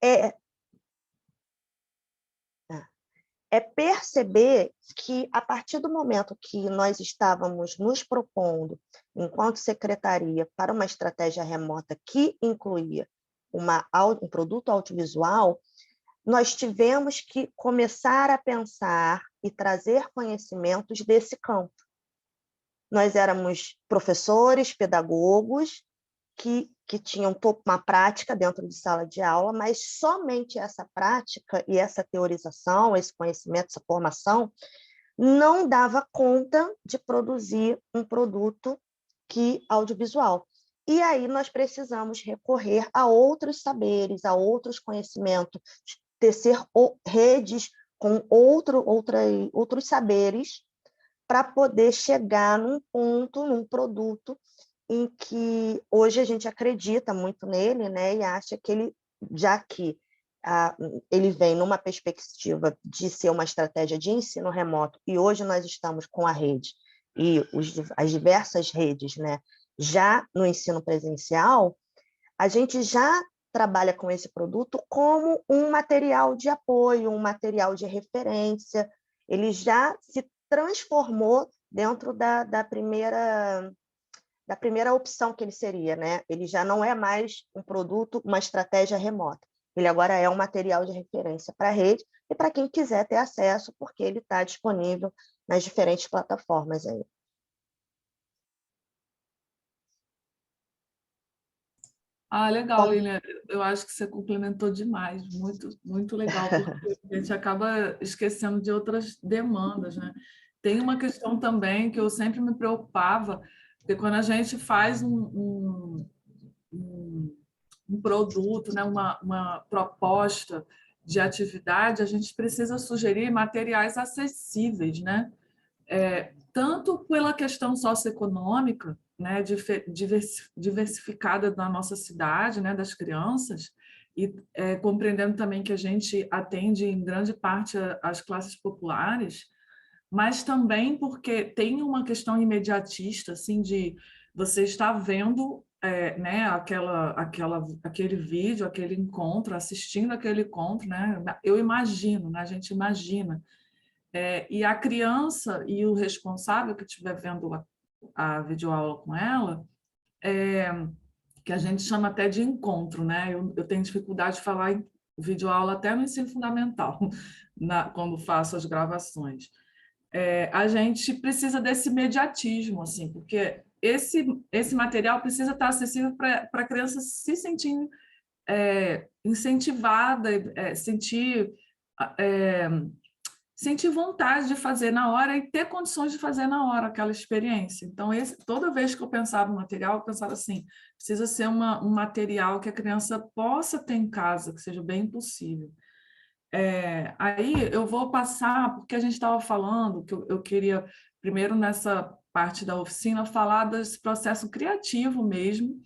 é, é perceber que, a partir do momento que nós estávamos nos propondo, enquanto secretaria, para uma estratégia remota que incluía um produto audiovisual, nós tivemos que começar a pensar e trazer conhecimentos desse campo. Nós éramos professores, pedagogos, que tinham uma prática dentro de sala de aula, mas somente essa prática e essa teorização, esse conhecimento, essa formação, não dava conta de produzir um produto audiovisual. E aí nós precisamos recorrer a outros saberes, a outros conhecimentos, tecer redes com outros saberes para poder chegar num ponto, num produto em que hoje a gente acredita muito nele, né, e acha que ele, já que ele vem numa perspectiva de ser uma estratégia de ensino remoto, e hoje nós estamos com a rede e as diversas redes, né, já no ensino presencial, a gente já trabalha com esse produto como um material de apoio, um material de referência, ele já se transformou dentro da primeira opção que ele seria, né? Ele já não é mais um produto, uma estratégia remota. Ele agora é um material de referência para a rede e para quem quiser ter acesso, porque ele está disponível nas diferentes plataformas aí. Legal, Lilian. Eu acho que você complementou demais. Muito, muito legal, porque a gente acaba esquecendo de outras demandas, né? Tem uma questão também que eu sempre me preocupava, porque quando a gente faz um produto, né? uma proposta de atividade, a gente precisa sugerir materiais acessíveis, né? Tanto pela questão socioeconômica, né, diversificada da nossa cidade, né, das crianças, e compreendendo também que a gente atende em grande parte as classes populares, mas também porque tem uma questão imediatista, assim, de você estar vendo né, aquele vídeo, aquele encontro, assistindo aquele encontro, né? Eu imagino, né, a gente imagina. E a criança e o responsável que estiver vendo a videoaula com ela, que a gente chama até de encontro, né? Eu tenho dificuldade de falar em videoaula até no ensino fundamental, quando faço as gravações. A gente precisa desse imediatismo, assim, porque esse material precisa estar acessível para a criança se sentir incentivada, sentir vontade de fazer na hora e ter condições de fazer na hora aquela experiência. Então, toda vez que eu pensava no material, eu pensava assim, precisa ser um material que a criança possa ter em casa, que seja bem possível. Aí eu vou passar, porque a gente estava falando, que eu queria, primeiro nessa parte da oficina, falar desse processo criativo mesmo,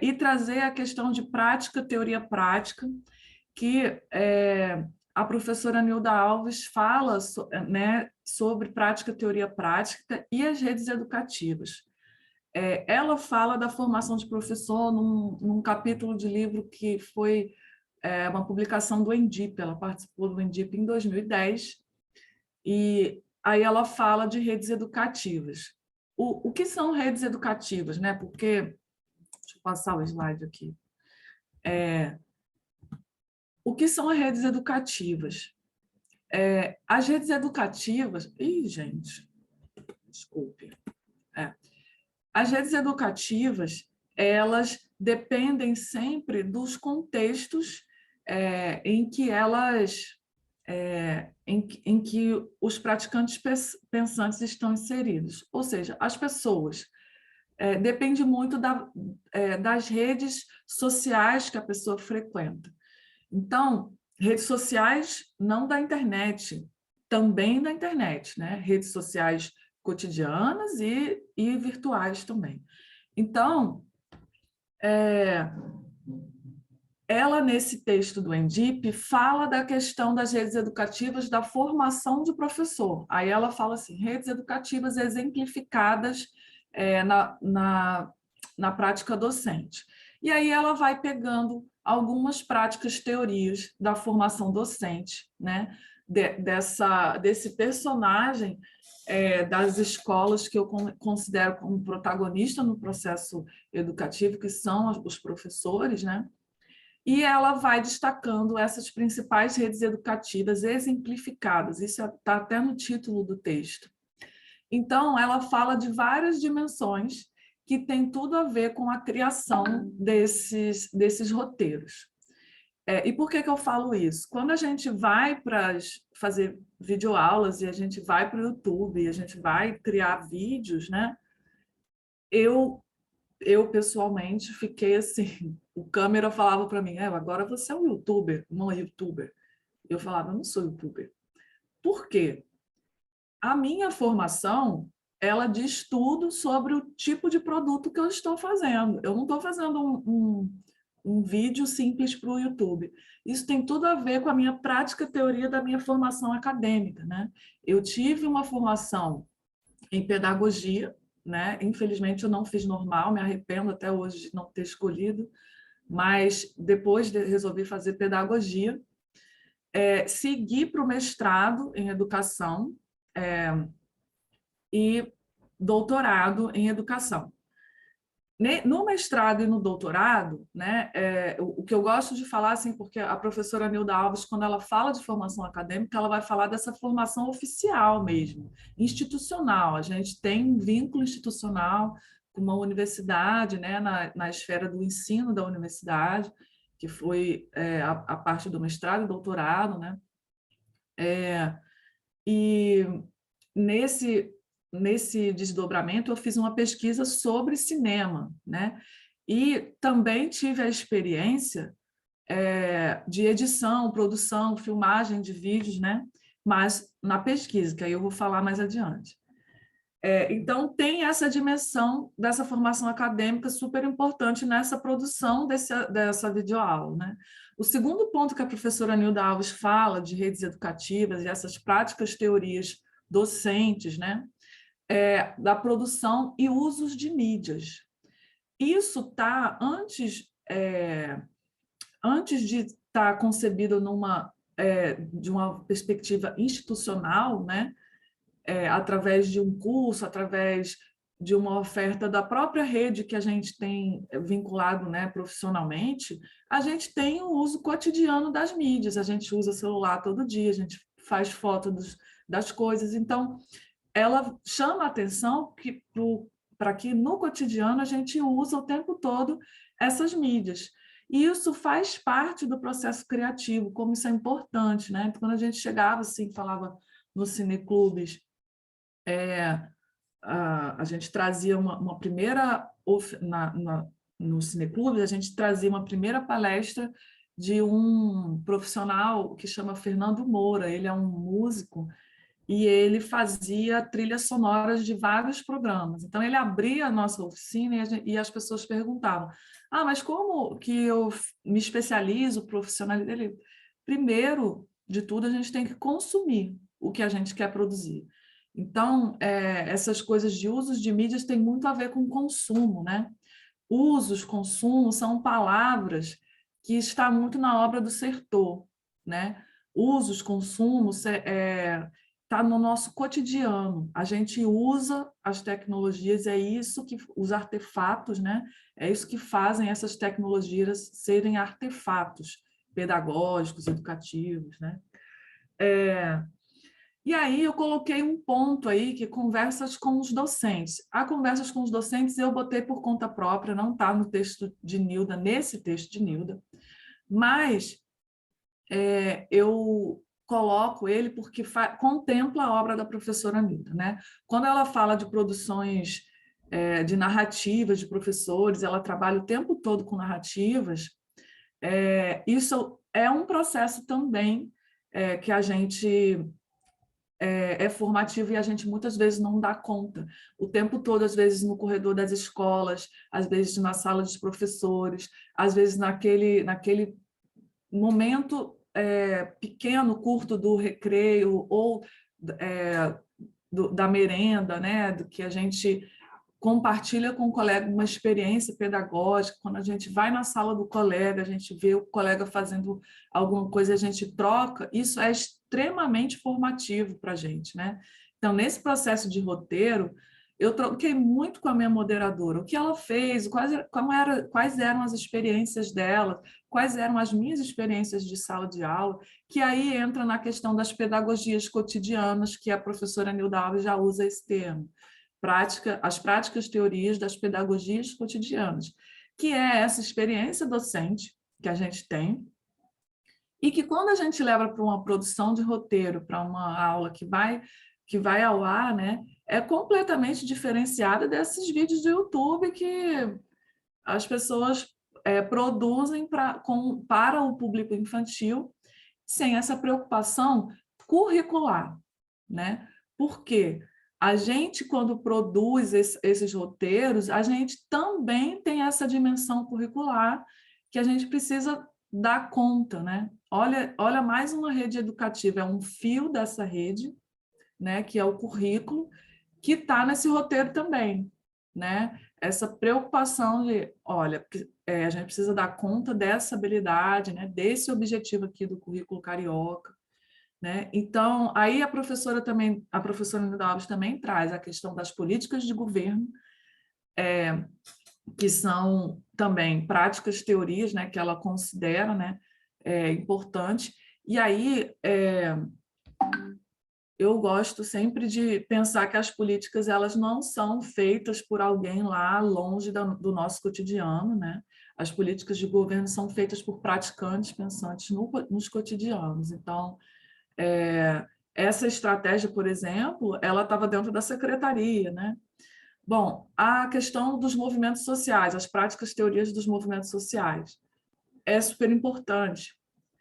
e trazer a questão de prática, teoria prática, que a professora Nilda Alves fala, né, sobre prática, teoria prática e as redes educativas. Ela fala da formação de professor num capítulo de livro que foi uma publicação do ENDIP, ela participou do ENDIP em 2010, e aí ela fala de redes educativas. O que são redes educativas, né? Porque, deixa eu passar o slide aqui. O que são as redes educativas? As redes educativas... Ih, gente, desculpe. As redes educativas, elas dependem sempre dos contextos em que em que os praticantes pensantes estão inseridos. Ou seja, as pessoas depende muito das redes sociais que a pessoa frequenta. Então, redes sociais não da internet, também da internet, né? Redes sociais cotidianas e virtuais também. Então, ela, nesse texto do ENDIP, fala da questão das redes educativas, da formação de professor. Aí ela fala assim, redes educativas exemplificadas na prática docente. E aí ela vai pegando algumas práticas, teorias da formação docente, né? Desse personagem das escolas que eu considero como protagonista no processo educativo, que são os professores, né? E ela vai destacando essas principais redes educativas exemplificadas, isso está até no título do texto. Então, ela fala de várias dimensões que têm tudo a ver com a criação desses roteiros. E por que eu falo isso? Quando a gente vai para fazer videoaulas e a gente vai para o YouTube, e a gente vai criar vídeos, né? Eu pessoalmente fiquei assim, o câmera falava para mim, agora você é um youtuber, uma youtuber. Eu falava, eu não sou youtuber. Por quê? A minha formação, ela diz tudo sobre o tipo de produto que eu estou fazendo. Eu não estou fazendo um vídeo simples para o YouTube. Isso tem tudo a ver com a minha prática teoria da minha formação acadêmica, né? Eu tive uma formação em pedagogia, né? Infelizmente eu não fiz normal, me arrependo até hoje de não ter escolhido, mas depois resolvi fazer pedagogia, segui para o mestrado em educação e doutorado em educação. No mestrado e no doutorado, né, o que eu gosto de falar, assim, porque a professora Nilda Alves, quando ela fala de formação acadêmica, ela vai falar dessa formação oficial mesmo, institucional. A gente tem um vínculo institucional com uma universidade, né, na esfera do ensino da universidade, que foi a parte do mestrado e doutorado, né? E nesse desdobramento, eu fiz uma pesquisa sobre cinema, né? E também tive a experiência de edição, produção, filmagem de vídeos, né? Mas na pesquisa, que aí eu vou falar mais adiante. Então, tem essa dimensão dessa formação acadêmica super importante nessa produção dessa videoaula, né? O segundo ponto que a professora Nilda Alves fala de redes educativas e essas práticas, teorias docentes, né? Da produção e usos de mídias. Isso está antes de estar concebido de uma perspectiva institucional, né? Através de um curso, através de uma oferta da própria rede que a gente tem vinculado, né, profissionalmente, a gente tem o uso cotidiano das mídias, a gente usa celular todo dia, a gente faz foto das coisas, então ela chama a atenção para que no cotidiano a gente usa o tempo todo essas mídias. E isso faz parte do processo criativo, como isso é importante, né? Quando a gente chegava assim, falava nos cineclubes, a gente trazia uma primeira no cineclube, a gente trazia uma primeira palestra de um profissional que chama Fernando Moura. Ele é um músico e ele fazia trilhas sonoras de vários programas. Então, ele abria a nossa oficina e as pessoas perguntavam, mas como que eu me especializo, profissionalizo? Ele, primeiro de tudo, a gente tem que consumir o que a gente quer produzir. Então, essas coisas de usos de mídias têm muito a ver com consumo, né? Usos, consumo, são palavras que estão muito na obra do Sertor, né? Usos, consumos, está no nosso cotidiano. A gente usa as tecnologias, é isso que os artefatos, né? É isso que fazem essas tecnologias serem artefatos pedagógicos, educativos, né? E aí eu coloquei um ponto aí que conversas com os docentes. A conversas com os docentes eu botei por conta própria, não está no texto de Nilda, nesse texto de Nilda, mas eu coloco ele porque contempla a obra da professora Nilda, né? Quando ela fala de produções de narrativas de professores, ela trabalha o tempo todo com narrativas, isso é um processo também que a gente é formativo e a gente muitas vezes não dá conta. O tempo todo, às vezes no corredor das escolas, às vezes na sala dos professores, às vezes naquele momento pequeno, curto do recreio ou da merenda, né? Do que a gente compartilha com o colega uma experiência pedagógica, quando a gente vai na sala do colega, a gente vê o colega fazendo alguma coisa, a gente troca, isso é extremamente formativo para a gente, né? Então, nesse processo de roteiro, eu troquei muito com a minha moderadora, o que ela fez, quais eram as experiências dela, quais eram as minhas experiências de sala de aula, que aí entra na questão das pedagogias cotidianas, que a professora Nilda Alves já usa esse termo. As práticas teorias das pedagogias cotidianas, que é essa experiência docente que a gente tem, e que quando a gente leva para uma produção de roteiro, para uma aula que vai ao ar, né, é completamente diferenciada desses vídeos do YouTube que as pessoas produzem para o público infantil, sem essa preocupação curricular, né? Por quê? A gente, quando produz esses roteiros, a gente também tem essa dimensão curricular que a gente precisa dar conta, né? Olha mais uma rede educativa, é um fio dessa rede, né, que é o currículo, que está nesse roteiro também, né? Essa preocupação de, olha, a gente precisa dar conta dessa habilidade, né, desse objetivo aqui do currículo carioca, né? Então, aí a professora Nilda Alves também traz a questão das políticas de governo, que são também práticas, teorias, né, que ela considera, né, importante. E aí eu gosto sempre de pensar que as políticas elas não são feitas por alguém lá longe do nosso cotidiano, né? As políticas de governo são feitas por praticantes pensantes nos cotidianos. Então, essa estratégia, por exemplo, ela estava dentro da secretaria, né? Bom, a questão dos movimentos sociais, as práticas teorias dos movimentos sociais, é super importante.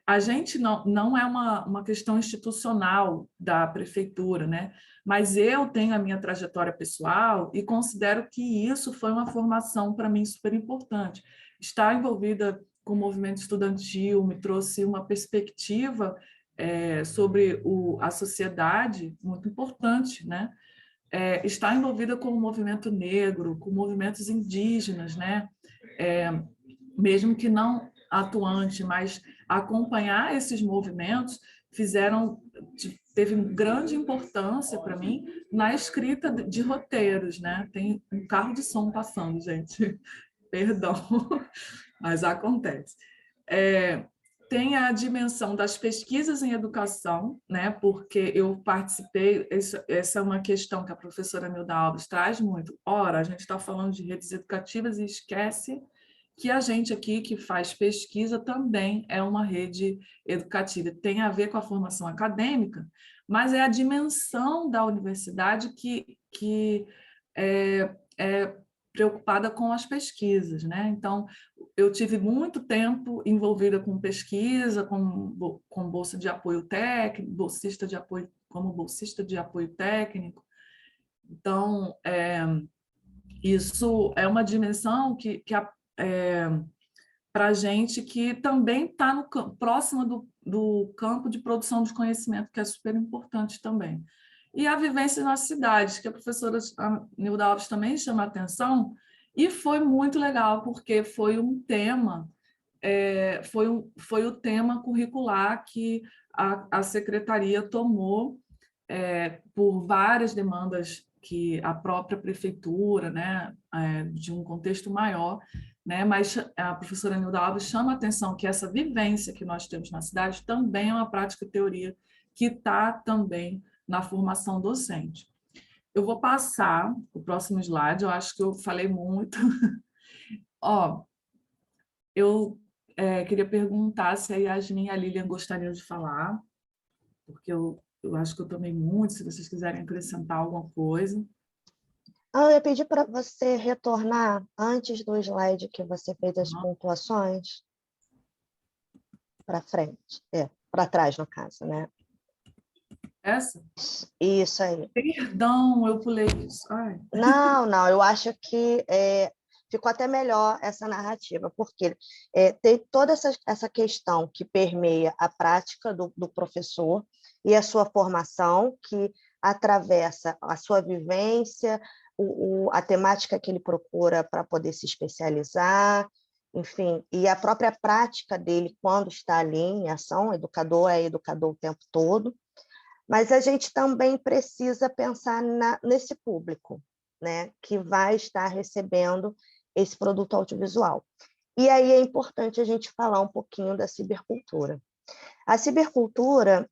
A gente não é uma questão institucional da prefeitura, né? Mas eu tenho a minha trajetória pessoal e considero que isso foi uma formação para mim super importante. Estar envolvida com o movimento estudantil me trouxe uma perspectiva sobre a sociedade muito importante, né? Estar envolvida com o movimento negro, com movimentos indígenas, né? Mesmo que não atuante, mas acompanhar esses movimentos teve grande importância para mim na escrita de roteiros, né? Tem um carro de som passando, gente. Perdão, mas acontece. Tem a dimensão das pesquisas em educação, né? Porque eu participei, essa é uma questão que a professora Nilda Alves traz muito. Ora, a gente está falando de redes educativas e esquece que a gente aqui que faz pesquisa também é uma rede educativa. Tem a ver com a formação acadêmica, mas é a dimensão da universidade que é preocupada com as pesquisas, né? Então, eu tive muito tempo envolvida com pesquisa, com bolsa de apoio técnico, como bolsista de apoio técnico. Então, isso é uma dimensão que para a gente que também está próximo do campo de produção de conhecimento, que é super importante também. E a vivência nas cidades, que a professora Nilda Alves também chama a atenção, e foi muito legal, porque foi um tema, foi o tema curricular que a secretaria tomou por várias demandas que a própria prefeitura, né, de um contexto maior, né, mas a professora Nilda Alves chama a atenção que essa vivência que nós temos na cidade também é uma prática teoria que está também na formação docente. Eu vou passar o próximo slide, eu acho que eu falei muito. Eu queria perguntar se a Yasmin e a Lilian gostariam de falar, porque eu acho que eu tomei muito, se vocês quiserem acrescentar alguma coisa. Eu ia pedir para você retornar antes do slide que você fez as pontuações para frente, para trás, no caso, né? Essa? Isso aí. Perdão, eu pulei isso. Ai. Não, eu acho que ficou até melhor essa narrativa, porque tem toda essa questão que permeia a prática do professor e a sua formação, que atravessa a sua vivência, a temática que ele procura para poder se especializar, enfim, e a própria prática dele quando está ali em ação. Educador é educador o tempo todo, mas a gente também precisa pensar nesse público, né, que vai estar recebendo esse produto audiovisual. E aí é importante a gente falar um pouquinho da cibercultura. A cibercultura,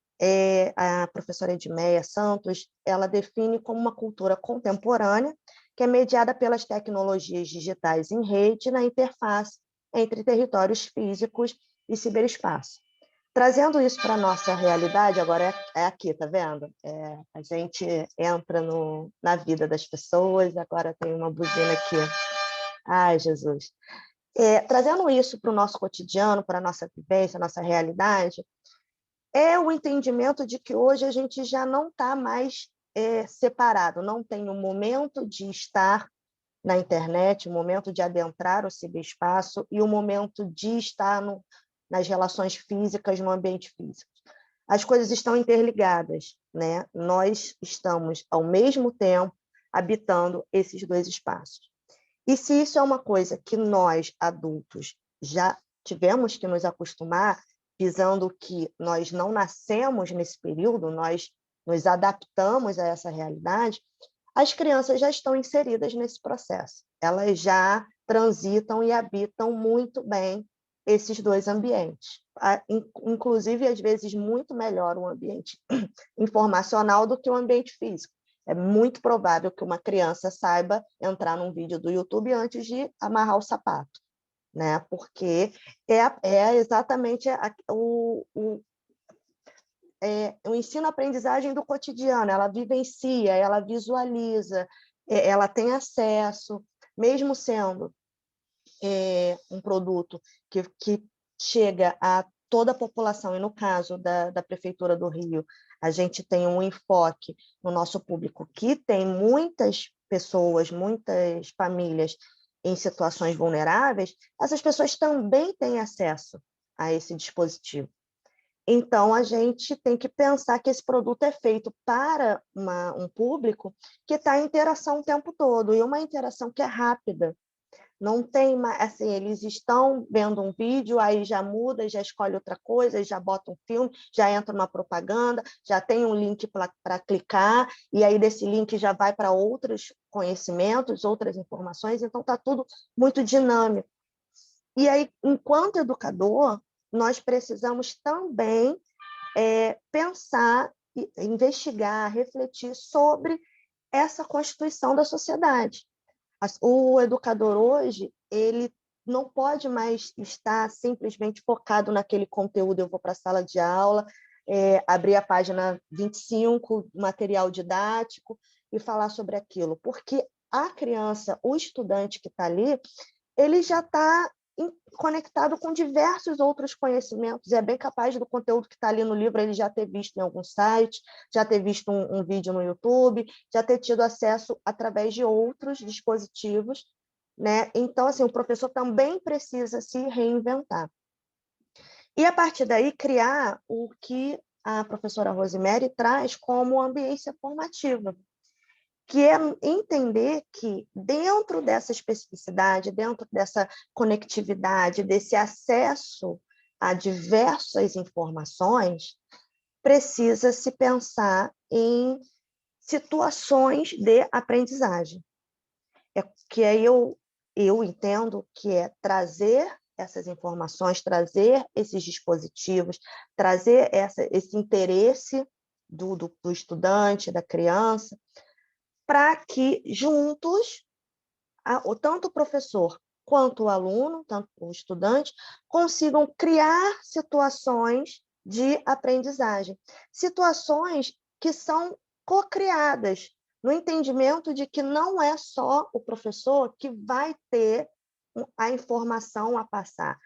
a professora Edmeia Santos, ela define como uma cultura contemporânea que é mediada pelas tecnologias digitais em rede na interface entre territórios físicos e ciberespaço. Trazendo isso para a nossa realidade, agora é aqui, tá vendo? A gente entra na vida das pessoas, agora tem uma buzina aqui. Ai, Jesus. Trazendo isso para o nosso cotidiano, para a nossa vivência, a nossa realidade, é o entendimento de que hoje a gente já não está mais separado, não tem um momento de estar na internet, um momento de adentrar o ciberespaço e o momento de estar nas relações físicas, no ambiente físico. As coisas estão interligadas, né? Nós estamos, ao mesmo tempo, habitando esses dois espaços. E se isso é uma coisa que nós, adultos, já tivemos que nos acostumar, visando que nós não nascemos nesse período, nós nos adaptamos a essa realidade, as crianças já estão inseridas nesse processo. Elas já transitam e habitam muito bem esses dois ambientes. Inclusive, às vezes, muito melhor o ambiente informacional do que o ambiente físico. É muito provável que uma criança saiba entrar num vídeo do YouTube antes de amarrar o sapato, né? Porque é exatamente o ensino-aprendizagem do cotidiano. Ela vivencia, ela visualiza, ela tem acesso, mesmo sendo um produto que chega a toda a população, e no caso da Prefeitura do Rio, a gente tem um enfoque no nosso público que tem muitas pessoas, muitas famílias em situações vulneráveis, essas pessoas também têm acesso a esse dispositivo. Então, a gente tem que pensar que esse produto é feito para um público que está em interação o tempo todo, e uma interação que é rápida. Não tem mais, assim, eles estão vendo um vídeo, aí já muda, já escolhe outra coisa, já bota um filme, já entra uma propaganda, já tem um link para clicar, e aí desse link já vai para outros conhecimentos, outras informações, então está tudo muito dinâmico. E aí, enquanto educador, nós precisamos também pensar, investigar, refletir sobre essa constituição da sociedade. O educador hoje, ele não pode mais estar simplesmente focado naquele conteúdo. Eu vou para a sala de aula, abrir a página 25, material didático, e falar sobre aquilo, porque a criança, o estudante que está ali, ele já está conectado com diversos outros conhecimentos, e é bem capaz do conteúdo que está ali no livro ele já ter visto em algum site, já ter visto um vídeo no YouTube, já ter tido acesso através de outros dispositivos, né? Então, assim, o professor também precisa se reinventar. E, a partir daí, criar o que a professora Rosemary traz como ambiência formativa, que é entender que, dentro dessa especificidade, dentro dessa conectividade, desse acesso a diversas informações, precisa se pensar em situações de aprendizagem. Que aí eu entendo que é trazer essas informações, trazer esses dispositivos, trazer esse interesse do estudante, da criança, para que juntos, tanto o professor quanto o aluno, tanto o estudante, consigam criar situações de aprendizagem, situações que são co-criadas, no entendimento de que não é só o professor que vai ter a informação a passar,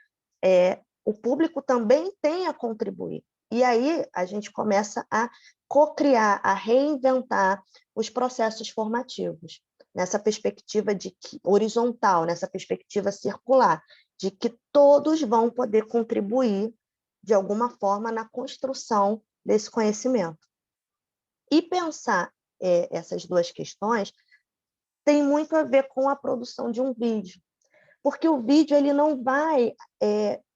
o público também tem a contribuir. E aí a gente começa a co-criar, a reinventar os processos formativos, nessa perspectiva horizontal, nessa perspectiva circular, de que todos vão poder contribuir de alguma forma na construção desse conhecimento. E pensar essas duas questões tem muito a ver com a produção de um vídeo, porque o vídeo ele não vai,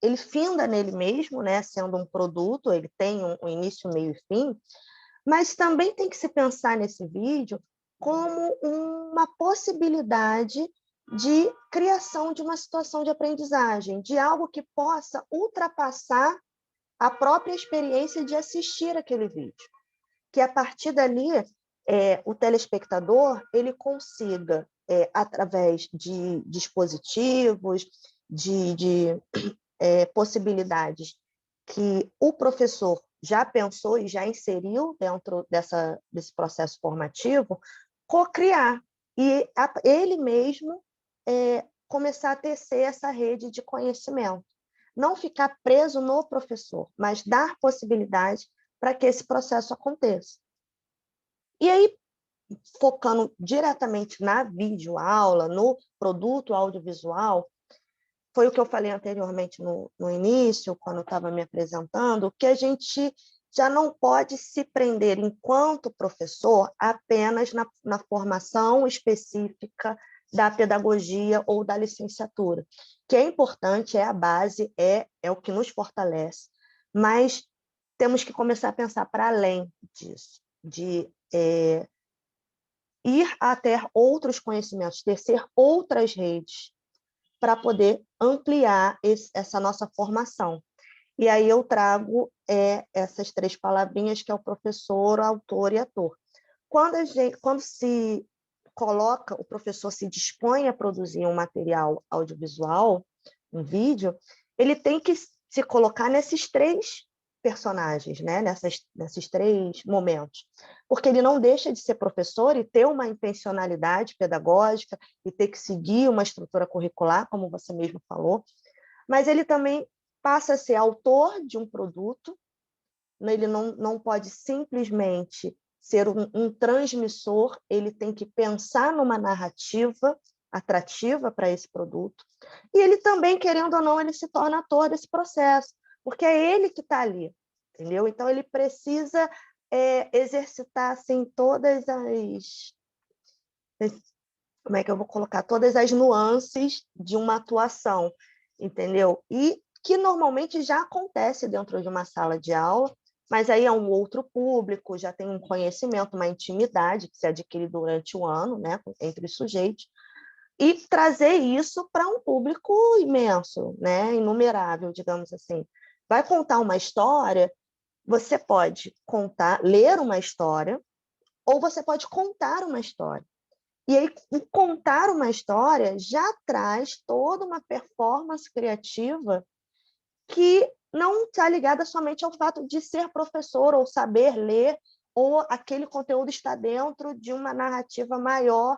ele finda nele mesmo, né, sendo um produto, ele tem um início, meio e fim, mas também tem que se pensar nesse vídeo como uma possibilidade de criação de uma situação de aprendizagem, de algo que possa ultrapassar a própria experiência de assistir aquele vídeo. Que a partir dali, o telespectador ele consiga, através de dispositivos, de possibilidades que o professor já pensou e já inseriu dentro desse processo formativo, co-criar e ele mesmo começar a tecer essa rede de conhecimento. Não ficar preso no professor, mas dar possibilidade para que esse processo aconteça. E aí, focando diretamente na videoaula, no produto audiovisual, foi o que eu falei anteriormente no início, quando eu estava me apresentando, que a gente já não pode se prender, enquanto professor, apenas na formação específica da pedagogia ou da licenciatura, que é importante, é a base, é o que nos fortalece, mas temos que começar a pensar para além disso, de ir até outros conhecimentos, tecer outras redes, para poder ampliar essa nossa formação. E aí eu trago essas 3 palavrinhas, que é o professor, o autor e ator. Quando se coloca, o professor se dispõe a produzir um material audiovisual, um vídeo, ele tem que se colocar nesses 3 personagens, né? nesses 3 momentos, porque ele não deixa de ser professor e ter uma intencionalidade pedagógica e ter que seguir uma estrutura curricular, como você mesmo falou, mas ele também passa a ser autor de um produto, ele não pode simplesmente ser um transmissor, ele tem que pensar numa narrativa atrativa para esse produto, e ele também, querendo ou não, ele se torna ator desse processo, porque é ele que está ali, entendeu? Então, ele precisa exercitar assim, todas as... Como é que eu vou colocar? Todas as nuances de uma atuação, entendeu? E que normalmente já acontece dentro de uma sala de aula, mas aí é um outro público, já tem um conhecimento, uma intimidade que se adquire durante o ano, né, entre os sujeitos, e trazer isso para um público imenso, né, inumerável, digamos assim. Vai contar uma história, você pode ler uma história, ou você pode contar uma história. E aí, contar uma história já traz toda uma performance criativa que não está ligada somente ao fato de ser professor ou saber ler, ou aquele conteúdo está dentro de uma narrativa maior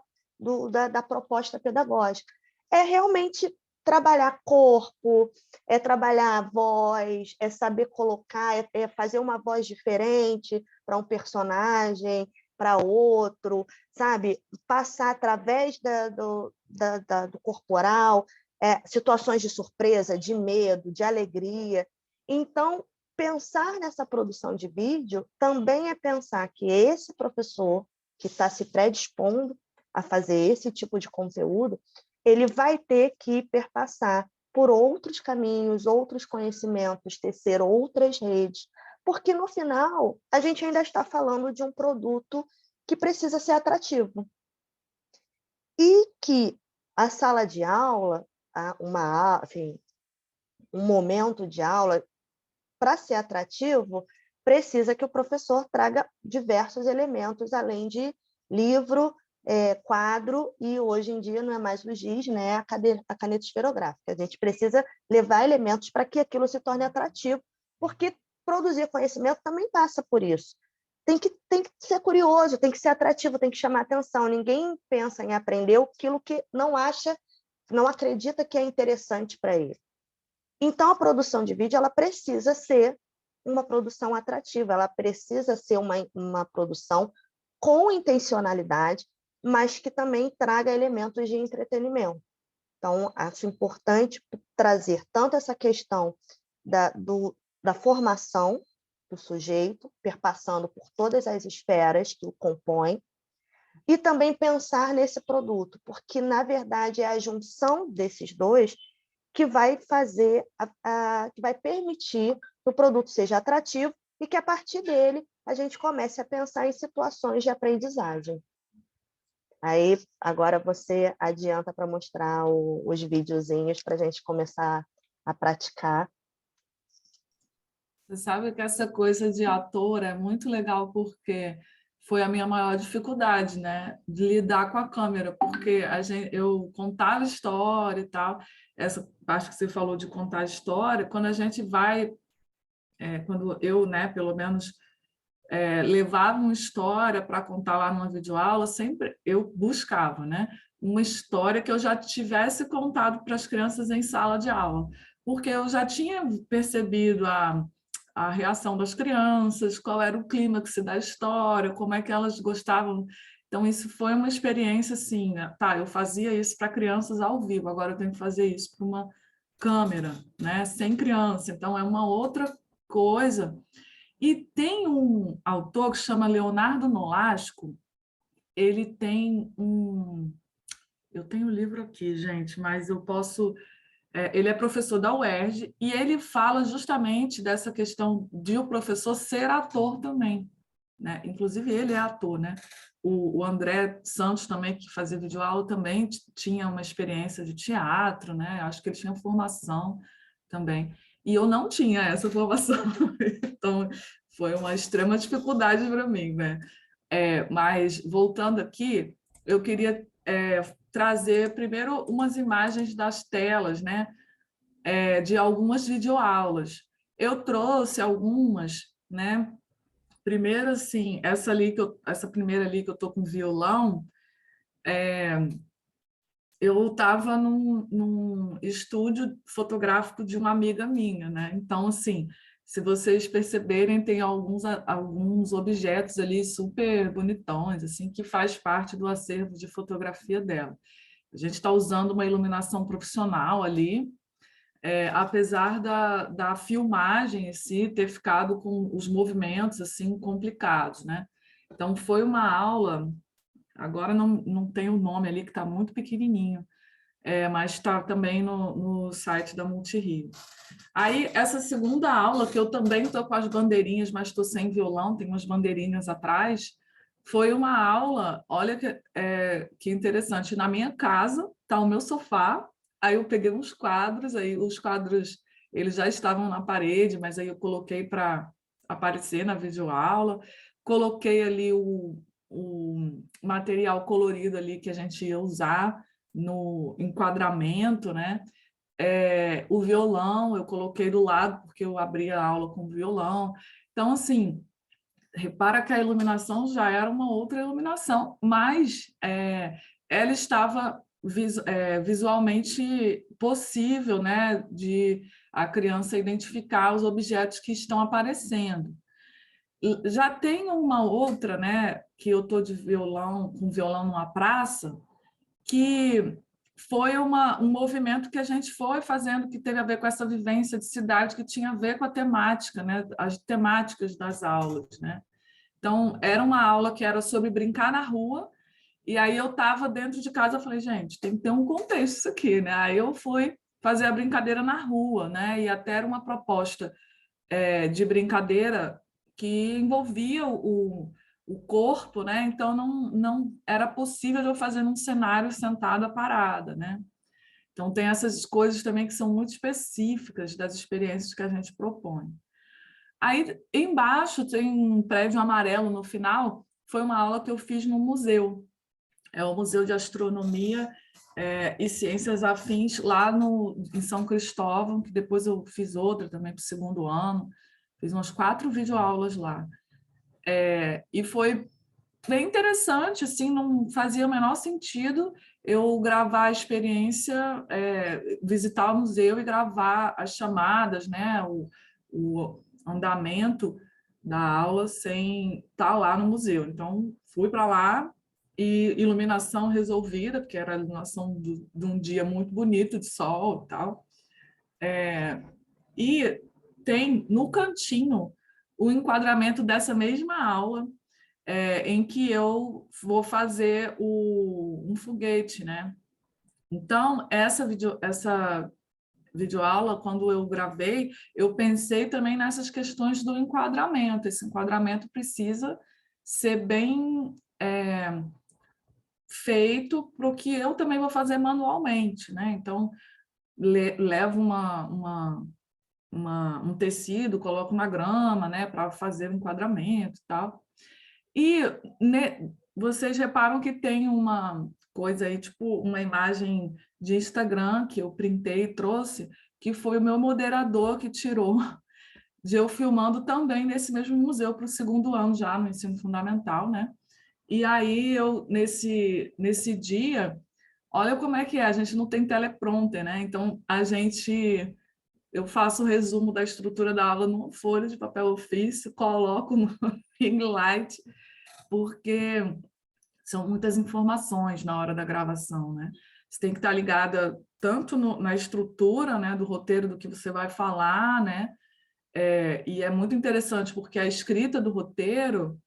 da proposta pedagógica. É realmente trabalhar corpo, é trabalhar a voz, é saber colocar, é fazer uma voz diferente para um personagem, para outro, sabe? Passar através do corporal, situações de surpresa, de medo, de alegria. Então, pensar nessa produção de vídeo também é pensar que esse professor que está se predispondo a fazer esse tipo de conteúdo, ele vai ter que perpassar por outros caminhos, outros conhecimentos, tecer outras redes, porque no final a gente ainda está falando de um produto que precisa ser atrativo. E que a sala de aula, um momento de aula, para ser atrativo, precisa que o professor traga diversos elementos, além de livro, quadro, e hoje em dia não é mais o giz, né, a caneta esferográfica. A gente precisa levar elementos para que aquilo se torne atrativo, porque produzir conhecimento também passa por isso. Tem que ser curioso, tem que ser atrativo, tem que chamar atenção. Ninguém pensa em aprender aquilo que não acredita que é interessante para ele. Então, a produção de vídeo ela precisa ser uma produção atrativa, ela precisa ser uma produção com intencionalidade, mas que também traga elementos de entretenimento. Então, acho importante trazer tanto essa questão da formação do sujeito, perpassando por todas as esferas que o compõem, e também pensar nesse produto, porque, na verdade, é a junção desses dois que vai fazer, que vai permitir que o produto seja atrativo e que, a partir dele, a gente comece a pensar em situações de aprendizagem. Aí, agora você adianta para mostrar os videozinhos para a gente começar a praticar. Você sabe que essa coisa de ator é muito legal, porque foi a minha maior dificuldade, né? De lidar com a câmera, porque eu contava história e tal. Essa parte que você falou de contar história, quando a gente vai, quando eu, né, pelo menos, levava uma história para contar lá numa videoaula, sempre eu buscava, né, uma história que eu já tivesse contado para as crianças em sala de aula, porque eu já tinha percebido a reação das crianças, qual era o clímax da história, como é que elas gostavam. Então, isso foi uma experiência assim, né? Tá, eu fazia isso para crianças ao vivo, agora eu tenho que fazer isso para uma câmera, né, sem criança. Então, é uma outra coisa. E tem um autor que chama Leonardo Nolasco, ele tem um... Eu tenho o livro aqui, gente, mas eu posso... ele é professor da UERJ e ele fala justamente dessa questão de o professor ser ator também, né? Inclusive, ele é ator, né? O André Santos também, que fazia videoaula, também tinha uma experiência de teatro, né? Acho que ele tinha formação também. E eu não tinha essa formação. Então, foi uma extrema dificuldade para mim, né? Mas, voltando aqui, eu queria trazer primeiro umas imagens das telas, né? De algumas videoaulas. Eu trouxe algumas, né? Primeiro, assim, essa primeira ali que eu estou com violão, eu estava num estúdio fotográfico de uma amiga minha, né? Então, assim, se vocês perceberem, tem alguns objetos ali super bonitões, assim, que faz parte do acervo de fotografia dela. A gente está usando uma iluminação profissional ali, apesar da filmagem em si ter ficado com os movimentos assim complicados, né? Então, foi uma aula, agora não tem o nome ali, que está muito pequenininho, mas está também no site da Multirio. Aí, essa segunda aula, que eu também estou com as bandeirinhas, mas estou sem violão, tem umas bandeirinhas atrás, foi uma aula, olha que interessante, na minha casa, está o meu sofá, aí eu peguei uns quadros, aí os quadros eles já estavam na parede, mas aí eu coloquei para aparecer na videoaula, coloquei ali o material colorido ali que a gente ia usar no enquadramento, né? O violão eu coloquei do lado, porque eu abri a aula com o violão. Então, assim, repara que a iluminação já era uma outra iluminação, mas ela estava visualmente possível, né, de a criança identificar os objetos que estão aparecendo. Já tem uma outra, né, que eu estou de violão, com violão numa praça, que foi um movimento que a gente foi fazendo, que teve a ver com essa vivência de cidade, que tinha a ver com a temática, né, as temáticas das aulas, né? Então, era uma aula que era sobre brincar na rua, e aí eu estava dentro de casa, eu falei, gente, tem que ter um contexto isso aqui, né? Aí eu fui fazer a brincadeira na rua, né? E até era uma proposta de brincadeira que envolvia o corpo, né? Então não era possível eu fazer num cenário sentada parada, né? Então tem essas coisas também que são muito específicas das experiências que a gente propõe. Aí embaixo tem um prédio amarelo no final, foi uma aula que eu fiz no museu. É o Museu de Astronomia e Ciências Afins lá em São Cristóvão, que depois eu fiz outra também para o segundo ano. Fiz umas 4 videoaulas lá. E foi bem interessante, assim, não fazia o menor sentido eu gravar a experiência, visitar o museu e gravar as chamadas, né, o andamento da aula sem estar lá no museu. Então, fui para lá e iluminação resolvida, porque era a iluminação de um dia muito bonito de sol e tal. E tem no cantinho o enquadramento dessa mesma aula, em que eu vou fazer um foguete, né? Então, essa videoaula, quando eu gravei, eu pensei também nessas questões do enquadramento. Esse enquadramento precisa ser bem feito para o que eu também vou fazer manualmente, né? Então, levo um tecido, coloco na grama, né, para fazer o enquadramento e tal. E vocês reparam que tem uma coisa aí, tipo uma imagem de Instagram que eu printei e trouxe, que foi o meu moderador que tirou de eu filmando também nesse mesmo museu para o 2º ano já no ensino fundamental, né? E aí eu nesse dia, olha como é que é, a gente não tem teleprompter, né? Então eu faço o resumo da estrutura da aula numa folha de papel ofício, coloco no ring light, porque são muitas informações na hora da gravação, né? Você tem que estar ligada tanto na estrutura, né, do roteiro, do que você vai falar, né? E é muito interessante porque a escrita do roteiro,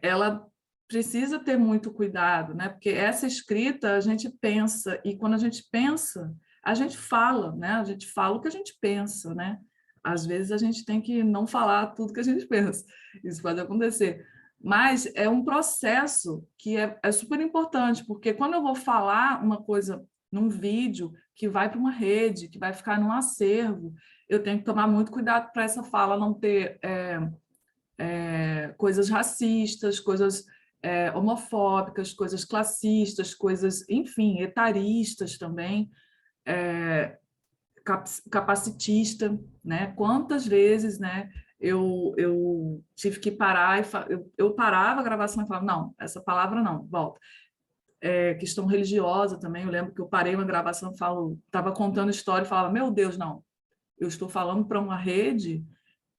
ela precisa ter muito cuidado, né? Porque essa escrita a gente pensa, e quando a gente pensa, a gente fala, né? A gente fala o que a gente pensa, né? Às vezes a gente tem que não falar tudo que a gente pensa. Isso pode acontecer. Mas é um processo que é super importante, porque quando eu vou falar uma coisa num vídeo que vai para uma rede, que vai ficar num acervo, eu tenho que tomar muito cuidado para essa fala não ter coisas racistas, coisas homofóbicas, coisas classistas, coisas, enfim, etaristas também, capacitista, né? Quantas vezes, né? Eu tive que parar eu parava a gravação e falava, não, essa palavra não, volta. Questão religiosa também, eu lembro que eu parei uma gravação, estava contando história e falava, meu Deus, não, eu estou falando para uma rede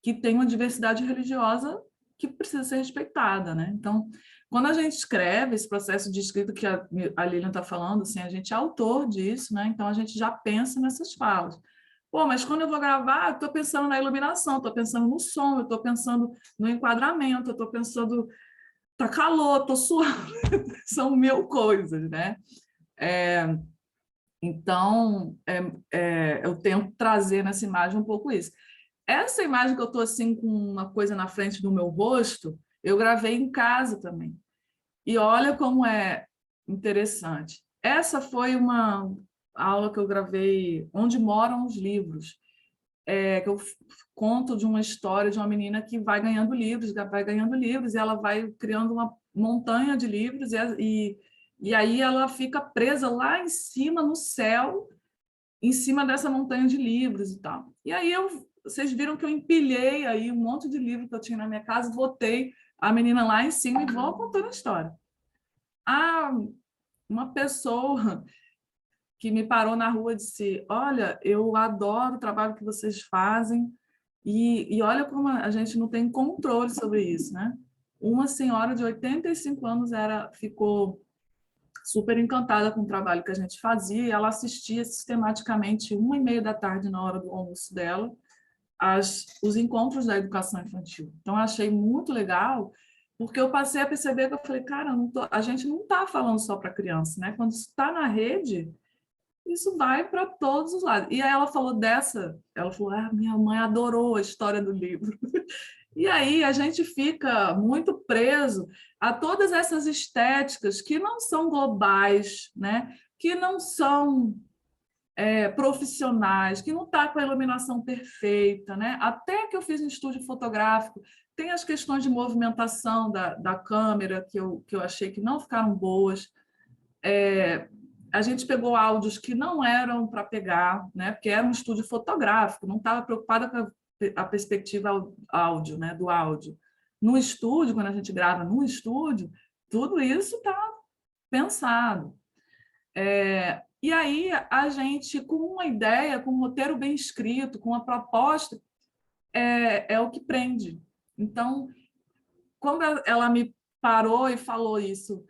que tem uma diversidade religiosa que precisa ser respeitada, né? Então, quando a gente escreve esse processo de escrita que a Lilian está falando, assim, a gente é autor disso, né? Então a gente já pensa nessas falas. Pô, mas quando eu vou gravar, estou pensando na iluminação, estou pensando no som, eu estou pensando no enquadramento, eu estou pensando, tá calor, estou suando, são 1000 coisas, né? Então, eu tento trazer nessa imagem um pouco isso. Essa imagem que eu estou assim com uma coisa na frente do meu rosto, eu gravei em casa também. E olha como é interessante. Essa foi uma aula que eu gravei Onde Moram os Livros, que eu conto de uma história de uma menina que vai ganhando livros, e ela vai criando uma montanha de livros, e aí ela fica presa lá em cima, no céu, em cima dessa montanha de livros e tal. E aí vocês viram que eu empilhei aí um monte de livro que eu tinha na minha casa, botei a menina lá em cima e vou contando a história. Uma pessoa que me parou na rua e disse, olha, eu adoro o trabalho que vocês fazem e olha como a gente não tem controle sobre isso, né? Uma senhora de 85 anos ficou super encantada com o trabalho que a gente fazia, e ela assistia sistematicamente 1h30 da tarde, na hora do almoço dela, os encontros da educação infantil. Então, eu achei muito legal, porque eu passei a perceber que eu falei, cara, a gente não está falando só para criança, né? Quando isso está na rede, isso vai para todos os lados. E aí ela falou minha mãe adorou a história do livro. E aí a gente fica muito preso a todas essas estéticas que não são globais, né? Que não são profissionais, que não está com a iluminação perfeita, né? Até que eu fiz um estúdio fotográfico, tem as questões de movimentação da câmera que eu achei que não ficaram boas. A gente pegou áudios que não eram para pegar, né? Porque era um estúdio fotográfico, não estava preocupada com a perspectiva áudio, né? Do áudio. No estúdio, quando a gente grava no estúdio, tudo isso está pensado. E aí a gente, com uma ideia, com um roteiro bem escrito, com uma proposta, é o que prende. Então, quando ela me parou e falou isso,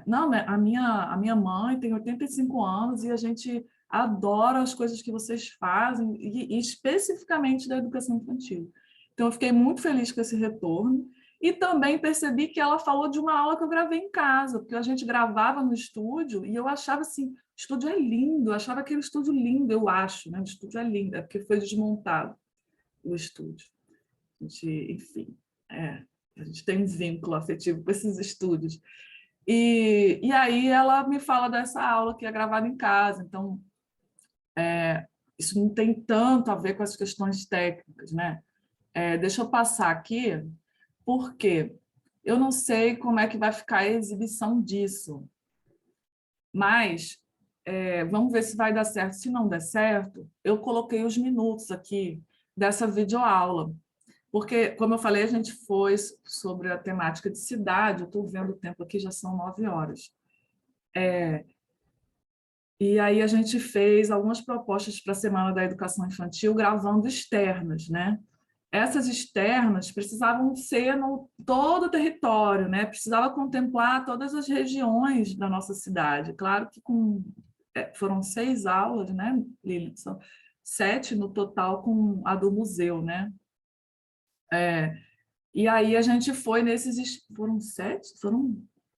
não, a minha mãe tem 85 anos e a gente adora as coisas que vocês fazem, e especificamente da educação infantil. Então, eu fiquei muito feliz com esse retorno, E também percebi que ela falou de uma aula que eu gravei em casa, porque a gente gravava no estúdio e eu achava assim, o estúdio é lindo, eu achava aquele estúdio lindo, eu acho, né? O estúdio é lindo, é porque foi desmontado o estúdio. A gente, enfim, a gente tem um vínculo afetivo com esses estúdios. E aí ela me fala dessa aula que é gravada em casa, então isso não tem tanto a ver com as questões técnicas, né? Deixa eu passar aqui, porque eu não sei como é que vai ficar a exibição disso, mas vamos ver se vai dar certo. Se não der certo, eu coloquei os minutos aqui dessa videoaula, porque, como eu falei, a gente foi sobre a temática de cidade, eu estou vendo o tempo aqui, já são 9 horas. E aí a gente fez algumas propostas para a Semana da Educação Infantil, gravando externas, né? Essas externas precisavam ser no todo o território, né? Precisava contemplar todas as regiões da nossa cidade. Claro que foram 6 aulas, né, Lili? São 7 no total com a do museu, né? E aí a gente foi nesses... Foram 7?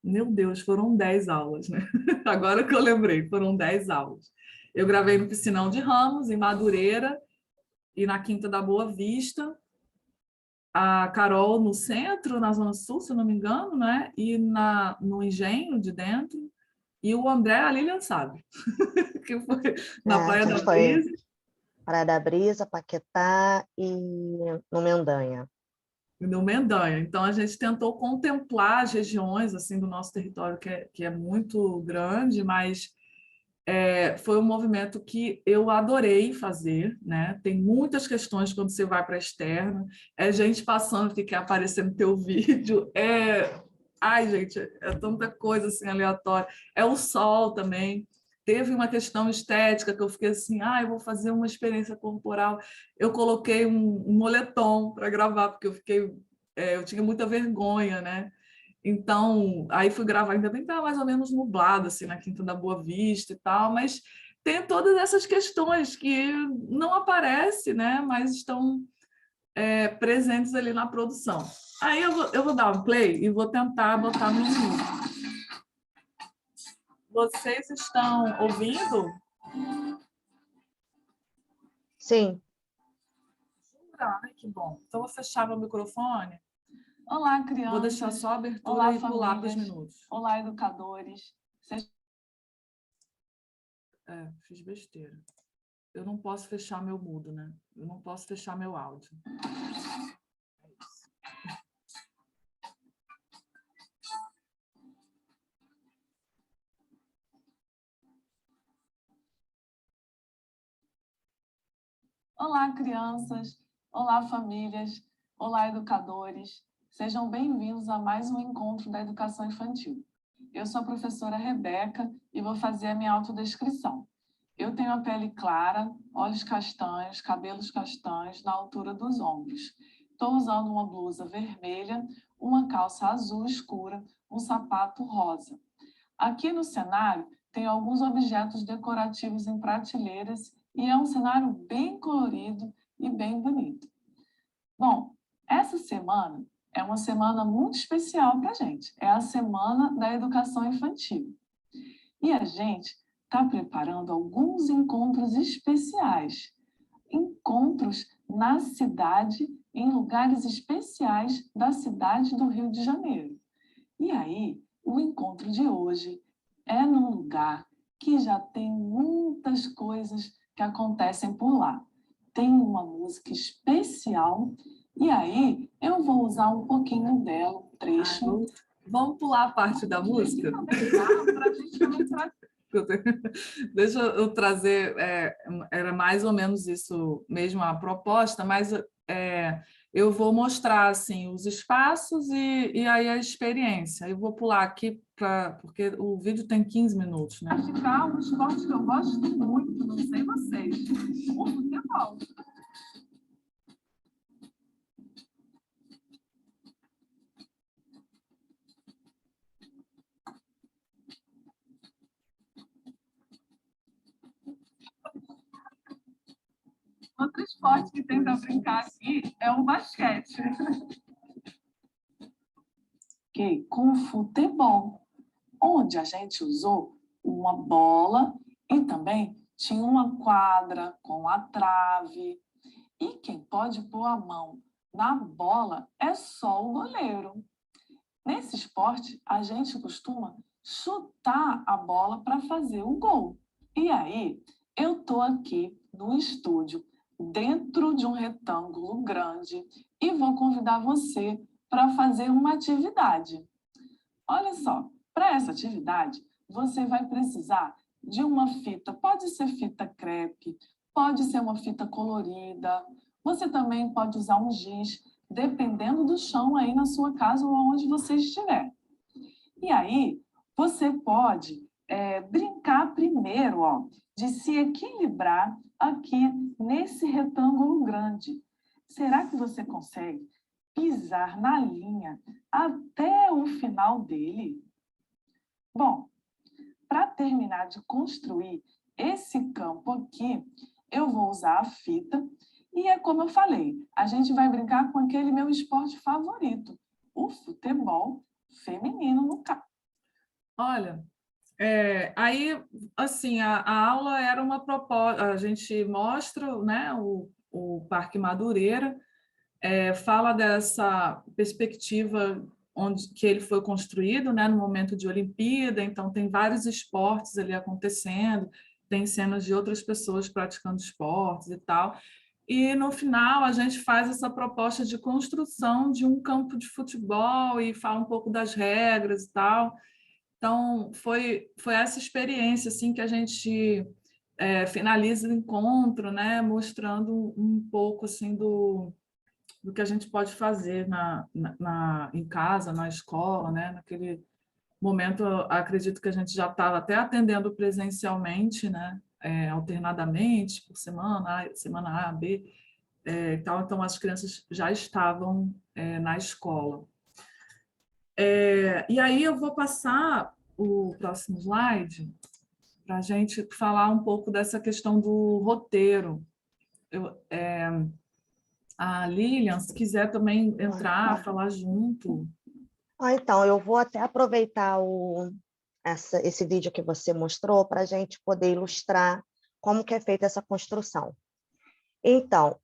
Meu Deus, foram 10 aulas, né? Agora que eu lembrei, foram 10 aulas. Eu gravei no Piscinão de Ramos, em Madureira, e na Quinta da Boa Vista, a Carol no centro, na Zona Sul, se eu não me engano, né? E no Engenho de Dentro, e o André, a Lilian sabe, que foi na A Praia da gente foi Brisa. Praia da Brisa, Paquetá e no Mendanha. No Mendanha. Então, a gente tentou contemplar as regiões assim do nosso território, que é muito grande, mas foi um movimento que eu adorei fazer, né? Tem muitas questões quando você vai para a externa, gente passando que quer aparecer no teu vídeo, ai, gente, é tanta coisa assim aleatória. É o sol também. Teve uma questão estética que eu fiquei assim, eu vou fazer uma experiência corporal. Eu coloquei um moletom para gravar, porque eu tinha muita vergonha, né? Então, aí fui gravar, ainda bem que estava mais ou menos nublado, assim, na Quinta da Boa Vista e tal, mas tem todas essas questões que não aparecem, né? Mas estão presentes ali na produção. Aí eu vou dar um play e vou tentar botar no minuto. Vocês estão ouvindo? Sim. Ai, que bom. Então, vou fechar meu microfone. Olá, crianças. Vou deixar só a abertura. Olá, e pular para os famílias. minutos. Olá, educadores. Fiz besteira. Eu não posso fechar meu mudo, né? Eu não posso fechar meu áudio. Olá, crianças. Olá, famílias. Olá, educadores. Sejam bem-vindos a mais um encontro da educação infantil. Eu sou a professora Rebeca e vou fazer a minha autodescrição. Eu tenho a pele clara, olhos castanhos, cabelos castanhos na altura dos ombros. Estou usando uma blusa vermelha, uma calça azul escura, um sapato rosa. Aqui no cenário tem alguns objetos decorativos em prateleiras e é um cenário bem colorido e bem bonito. Bom, essa semana é uma semana muito especial para a gente. É a Semana da Educação Infantil. E a gente está preparando alguns encontros especiais. Encontros na cidade, em lugares especiais da cidade do Rio de Janeiro. E aí, o encontro de hoje é num lugar que já tem muitas coisas que acontecem por lá. Tem uma música especial e aí eu vou usar um pouquinho dela, um trecho. Vamos pular a parte da música? Para a gente também trazer. Deixa eu trazer, era mais ou menos isso mesmo a proposta, mas eu vou mostrar assim, os espaços e aí a experiência. Eu vou pular aqui, porque o vídeo tem 15 minutos. Né? Praticar um esporte que eu gosto muito, não sei vocês, o futebol. Outro esporte que tem para brincar aqui é o basquete. quê? Com o futebol, onde a gente usou uma bola e também tinha uma quadra com a trave. E quem pode pôr a mão na bola é só o goleiro. Nesse esporte, a gente costuma chutar a bola para fazer o gol. E aí, eu estou aqui no estúdio, dentro de um retângulo grande, e vou convidar você para fazer uma atividade. Olha só, para essa atividade, você vai precisar de uma fita, pode ser fita crepe, pode ser uma fita colorida, você também pode usar um giz, dependendo do chão aí na sua casa ou onde você estiver. E aí, você pode brincar primeiro, ó, de se equilibrar aqui nesse retângulo grande. Será que você consegue pisar na linha até o final dele? Bom, para terminar de construir esse campo aqui, eu vou usar a fita e é como eu falei, a gente vai brincar com aquele meu esporte favorito, o futebol feminino no caso. Olha, aí, assim, a aula era uma proposta, a gente mostra, né, o Parque Madureira, fala dessa perspectiva que ele foi construído, né, no momento de Olimpíada, então tem vários esportes ali acontecendo, tem cenas de outras pessoas praticando esportes e tal, e no final a gente faz essa proposta de construção de um campo de futebol e fala um pouco das regras e tal. Então, foi essa experiência assim, que a gente finaliza o encontro, né, mostrando um pouco assim, do que a gente pode fazer em casa, na escola. Né? Naquele momento, acredito que a gente já estava até atendendo presencialmente, né, alternadamente, por semana A, B, tal. Então, as crianças já estavam na escola. E aí eu vou passar o próximo slide para a gente falar um pouco dessa questão do roteiro. A Lilian, se quiser também entrar, falar junto. Então, eu vou até aproveitar esse vídeo que você mostrou para a gente poder ilustrar como que é feita essa construção. Então,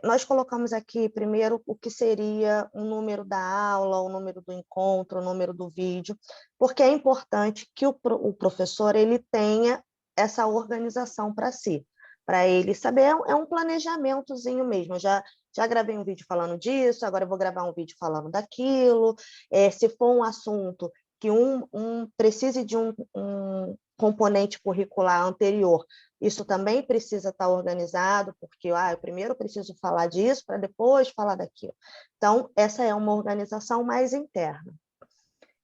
nós colocamos aqui primeiro o que seria o número da aula, o número do encontro, o número do vídeo, porque é importante que o professor ele tenha essa organização para si, para ele saber, é um planejamentozinho mesmo. Já gravei um vídeo falando disso, agora eu vou gravar um vídeo falando daquilo. Se for um assunto que precise de um componente curricular anterior, isso também precisa estar organizado, porque eu primeiro preciso falar disso para depois falar daquilo. Então, essa é uma organização mais interna.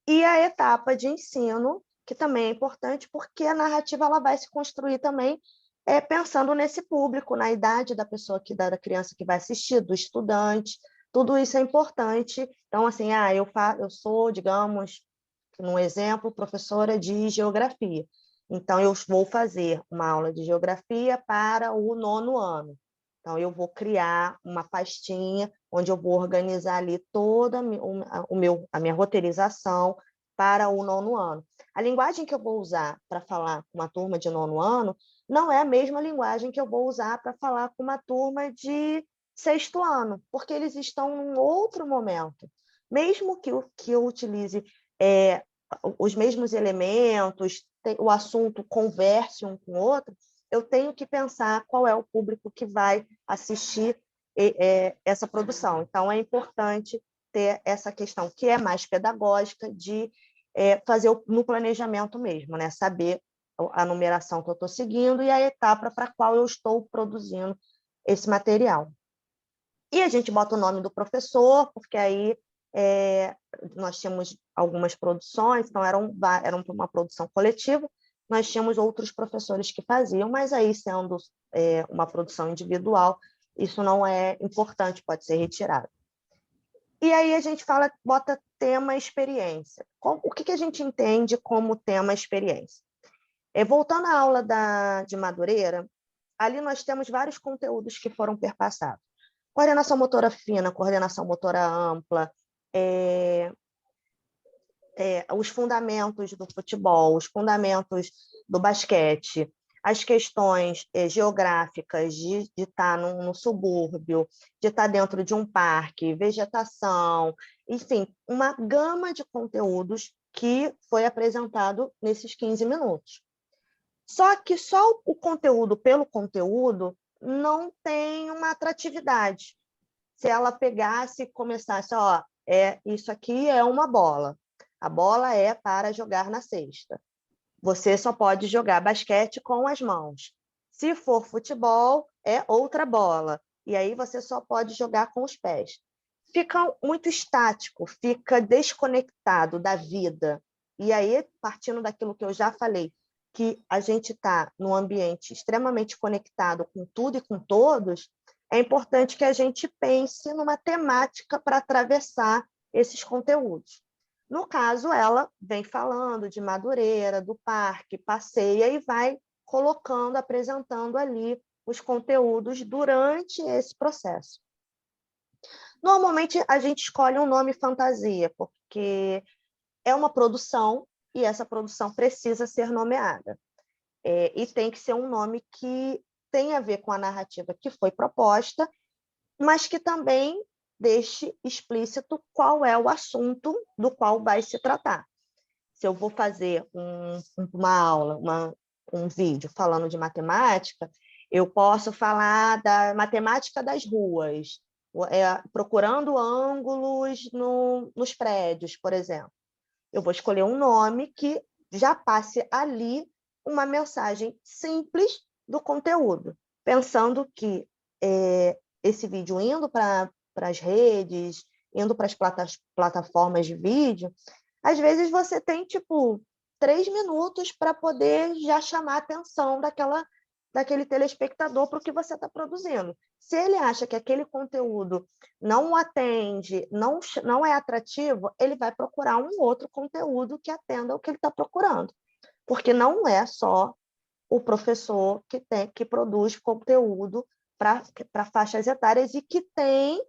E a etapa de ensino, que também é importante, porque a narrativa ela vai se construir também pensando nesse público, na idade da pessoa, da criança que vai assistir, do estudante, tudo isso é importante. Então, assim, eu sou, digamos, num exemplo, professora de geografia. Então, eu vou fazer uma aula de geografia para o 9º ano. Então, eu vou criar uma pastinha onde eu vou organizar ali toda a minha roteirização para o 9º ano. A linguagem que eu vou usar para falar com uma turma de 9º ano não é a mesma linguagem que eu vou usar para falar com uma turma de 6º ano, porque eles estão em outro momento. Mesmo que eu utilize os mesmos elementos, o assunto converse um com o outro, eu tenho que pensar qual é o público que vai assistir essa produção. Então, é importante ter essa questão que é mais pedagógica de fazer no planejamento mesmo, né? Saber a numeração que eu estou seguindo e a etapa para a qual eu estou produzindo esse material. E a gente bota o nome do professor, porque aí nós tínhamos algumas produções, então era uma produção coletiva, nós tínhamos outros professores que faziam, mas aí, sendo uma produção individual, isso não é importante, pode ser retirado. E aí a gente bota tema experiência. O que a gente entende como tema experiência? Voltando à aula de Madureira, ali nós temos vários conteúdos que foram perpassados. Coordenação motora fina, coordenação motora ampla, os fundamentos do futebol, os fundamentos do basquete, as questões geográficas de estar no subúrbio, de estar dentro de um parque, vegetação, enfim, uma gama de conteúdos que foi apresentado nesses 15 minutos. Só que só o conteúdo pelo conteúdo não tem uma atratividade. Se ela pegasse e começasse, isso aqui é uma bola. A bola é para jogar na cesta. Você só pode jogar basquete com as mãos. Se for futebol, é outra bola. E aí você só pode jogar com os pés. Fica muito estático, fica desconectado da vida. E aí, partindo daquilo que eu já falei, que a gente está num ambiente extremamente conectado com tudo e com todos, é importante que a gente pense numa temática para atravessar esses conteúdos. No caso, ela vem falando de Madureira, do parque, passeia e vai colocando, apresentando ali os conteúdos durante esse processo. Normalmente, a gente escolhe um nome fantasia, porque é uma produção e essa produção precisa ser nomeada. E tem que ser um nome que tem a ver com a narrativa que foi proposta, mas que também deixe explícito qual é o assunto do qual vai se tratar. Se eu vou fazer uma aula, um vídeo falando de matemática, eu posso falar da matemática das ruas, procurando ângulos nos prédios, por exemplo. Eu vou escolher um nome que já passe ali uma mensagem simples do conteúdo, pensando que esse vídeo indo para as redes, indo para as plataformas de vídeo, às vezes você tem, 3 minutos para poder já chamar a atenção daquele telespectador para o que você está produzindo. Se ele acha que aquele conteúdo não o atende, não é atrativo, ele vai procurar um outro conteúdo que atenda ao que ele está procurando. Porque não é só o professor que produz conteúdo para faixas etárias e que tem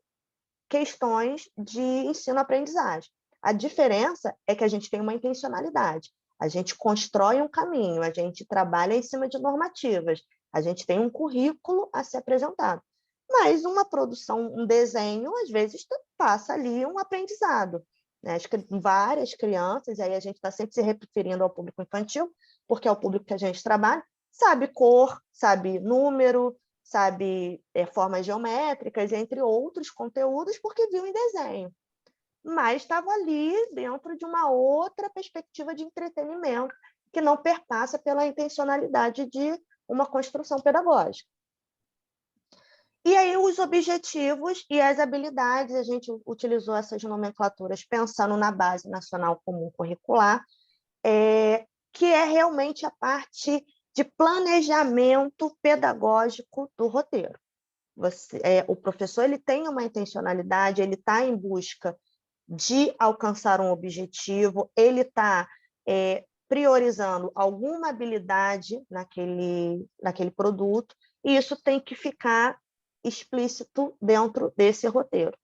questões de ensino-aprendizagem. A diferença é que a gente tem uma intencionalidade, a gente constrói um caminho, a gente trabalha em cima de normativas, a gente tem um currículo a ser apresentado. Mas uma produção, um desenho, às vezes passa ali um aprendizado. Né? Várias crianças, e aí a gente está sempre se referindo ao público infantil, porque é o público que a gente trabalha, sabe cor, sabe número, sabe formas geométricas, entre outros conteúdos, porque viu em desenho. Mas estava ali dentro de uma outra perspectiva de entretenimento que não perpassa pela intencionalidade de uma construção pedagógica. E aí os objetivos e as habilidades, a gente utilizou essas nomenclaturas pensando na Base Nacional Comum Curricular, que é realmente a parte de planejamento pedagógico do roteiro. O professor ele tem uma intencionalidade, ele está em busca de alcançar um objetivo, ele está priorizando alguma habilidade naquele produto, e isso tem que ficar explícito dentro desse roteiro.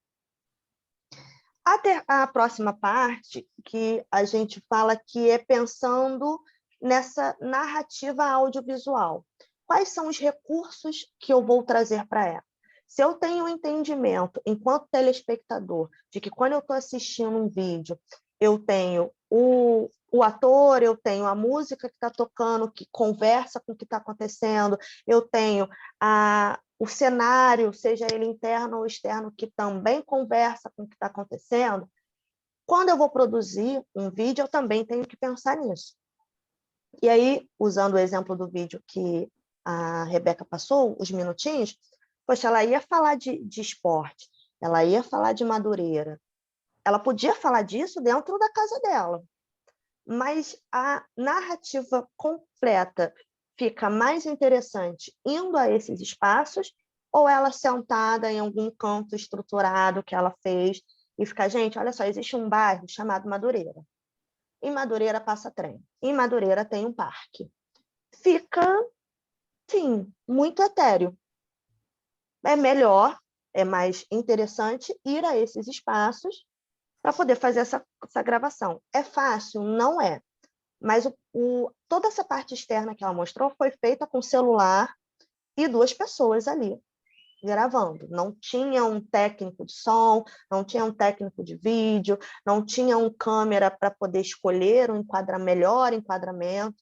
A próxima parte, que a gente fala que é pensando nessa narrativa audiovisual. Quais são os recursos que eu vou trazer para ela? Se eu tenho um entendimento, enquanto telespectador, de que quando eu estou assistindo um vídeo, eu tenho o ator, eu tenho a música que está tocando, que conversa com o que está acontecendo, eu tenho o cenário, seja ele interno ou externo, que também conversa com o que está acontecendo. Quando eu vou produzir um vídeo, eu também tenho que pensar nisso. E aí, usando o exemplo do vídeo que a Rebeca passou, os minutinhos, poxa, ela ia falar de esporte, ela ia falar de Madureira, ela podia falar disso dentro da casa dela, mas a narrativa completa fica mais interessante indo a esses espaços ou ela sentada em algum canto estruturado que ela fez e fica, gente, olha só, existe um bairro chamado Madureira. Em Madureira passa trem. Em Madureira tem um parque. Fica, sim, muito etéreo. É melhor, é mais interessante ir a esses espaços para poder fazer essa gravação. É fácil? Não é. Mas toda essa parte externa que ela mostrou foi feita com celular e 2 pessoas ali gravando. Não tinha um técnico de som, não tinha um técnico de vídeo, não tinha um câmera para poder escolher melhor enquadramento.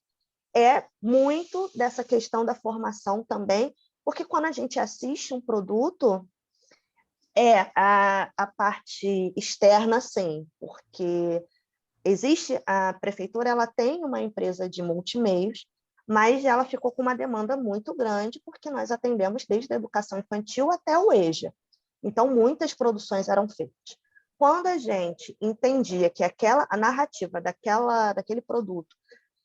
É muito dessa questão da formação também, porque quando a gente assiste um produto, a parte externa, sim, porque a prefeitura, ela tem uma empresa de multimeios, mas ela ficou com uma demanda muito grande, porque nós atendemos desde a educação infantil até o EJA. Então, muitas produções eram feitas. Quando a gente entendia que a narrativa daquele produto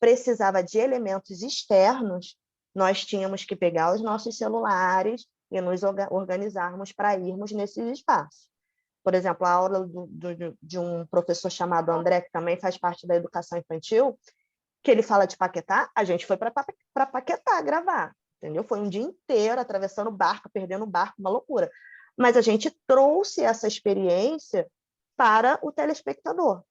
precisava de elementos externos, nós tínhamos que pegar os nossos celulares e nos organizarmos para irmos nesses espaços. Por exemplo, a aula de um professor chamado André, que também faz parte da educação infantil, que ele fala de Paquetá, a gente foi para Paquetá gravar, entendeu? Foi um dia inteiro atravessando o barco, perdendo o barco, uma loucura. Mas a gente trouxe essa experiência para o telespectador.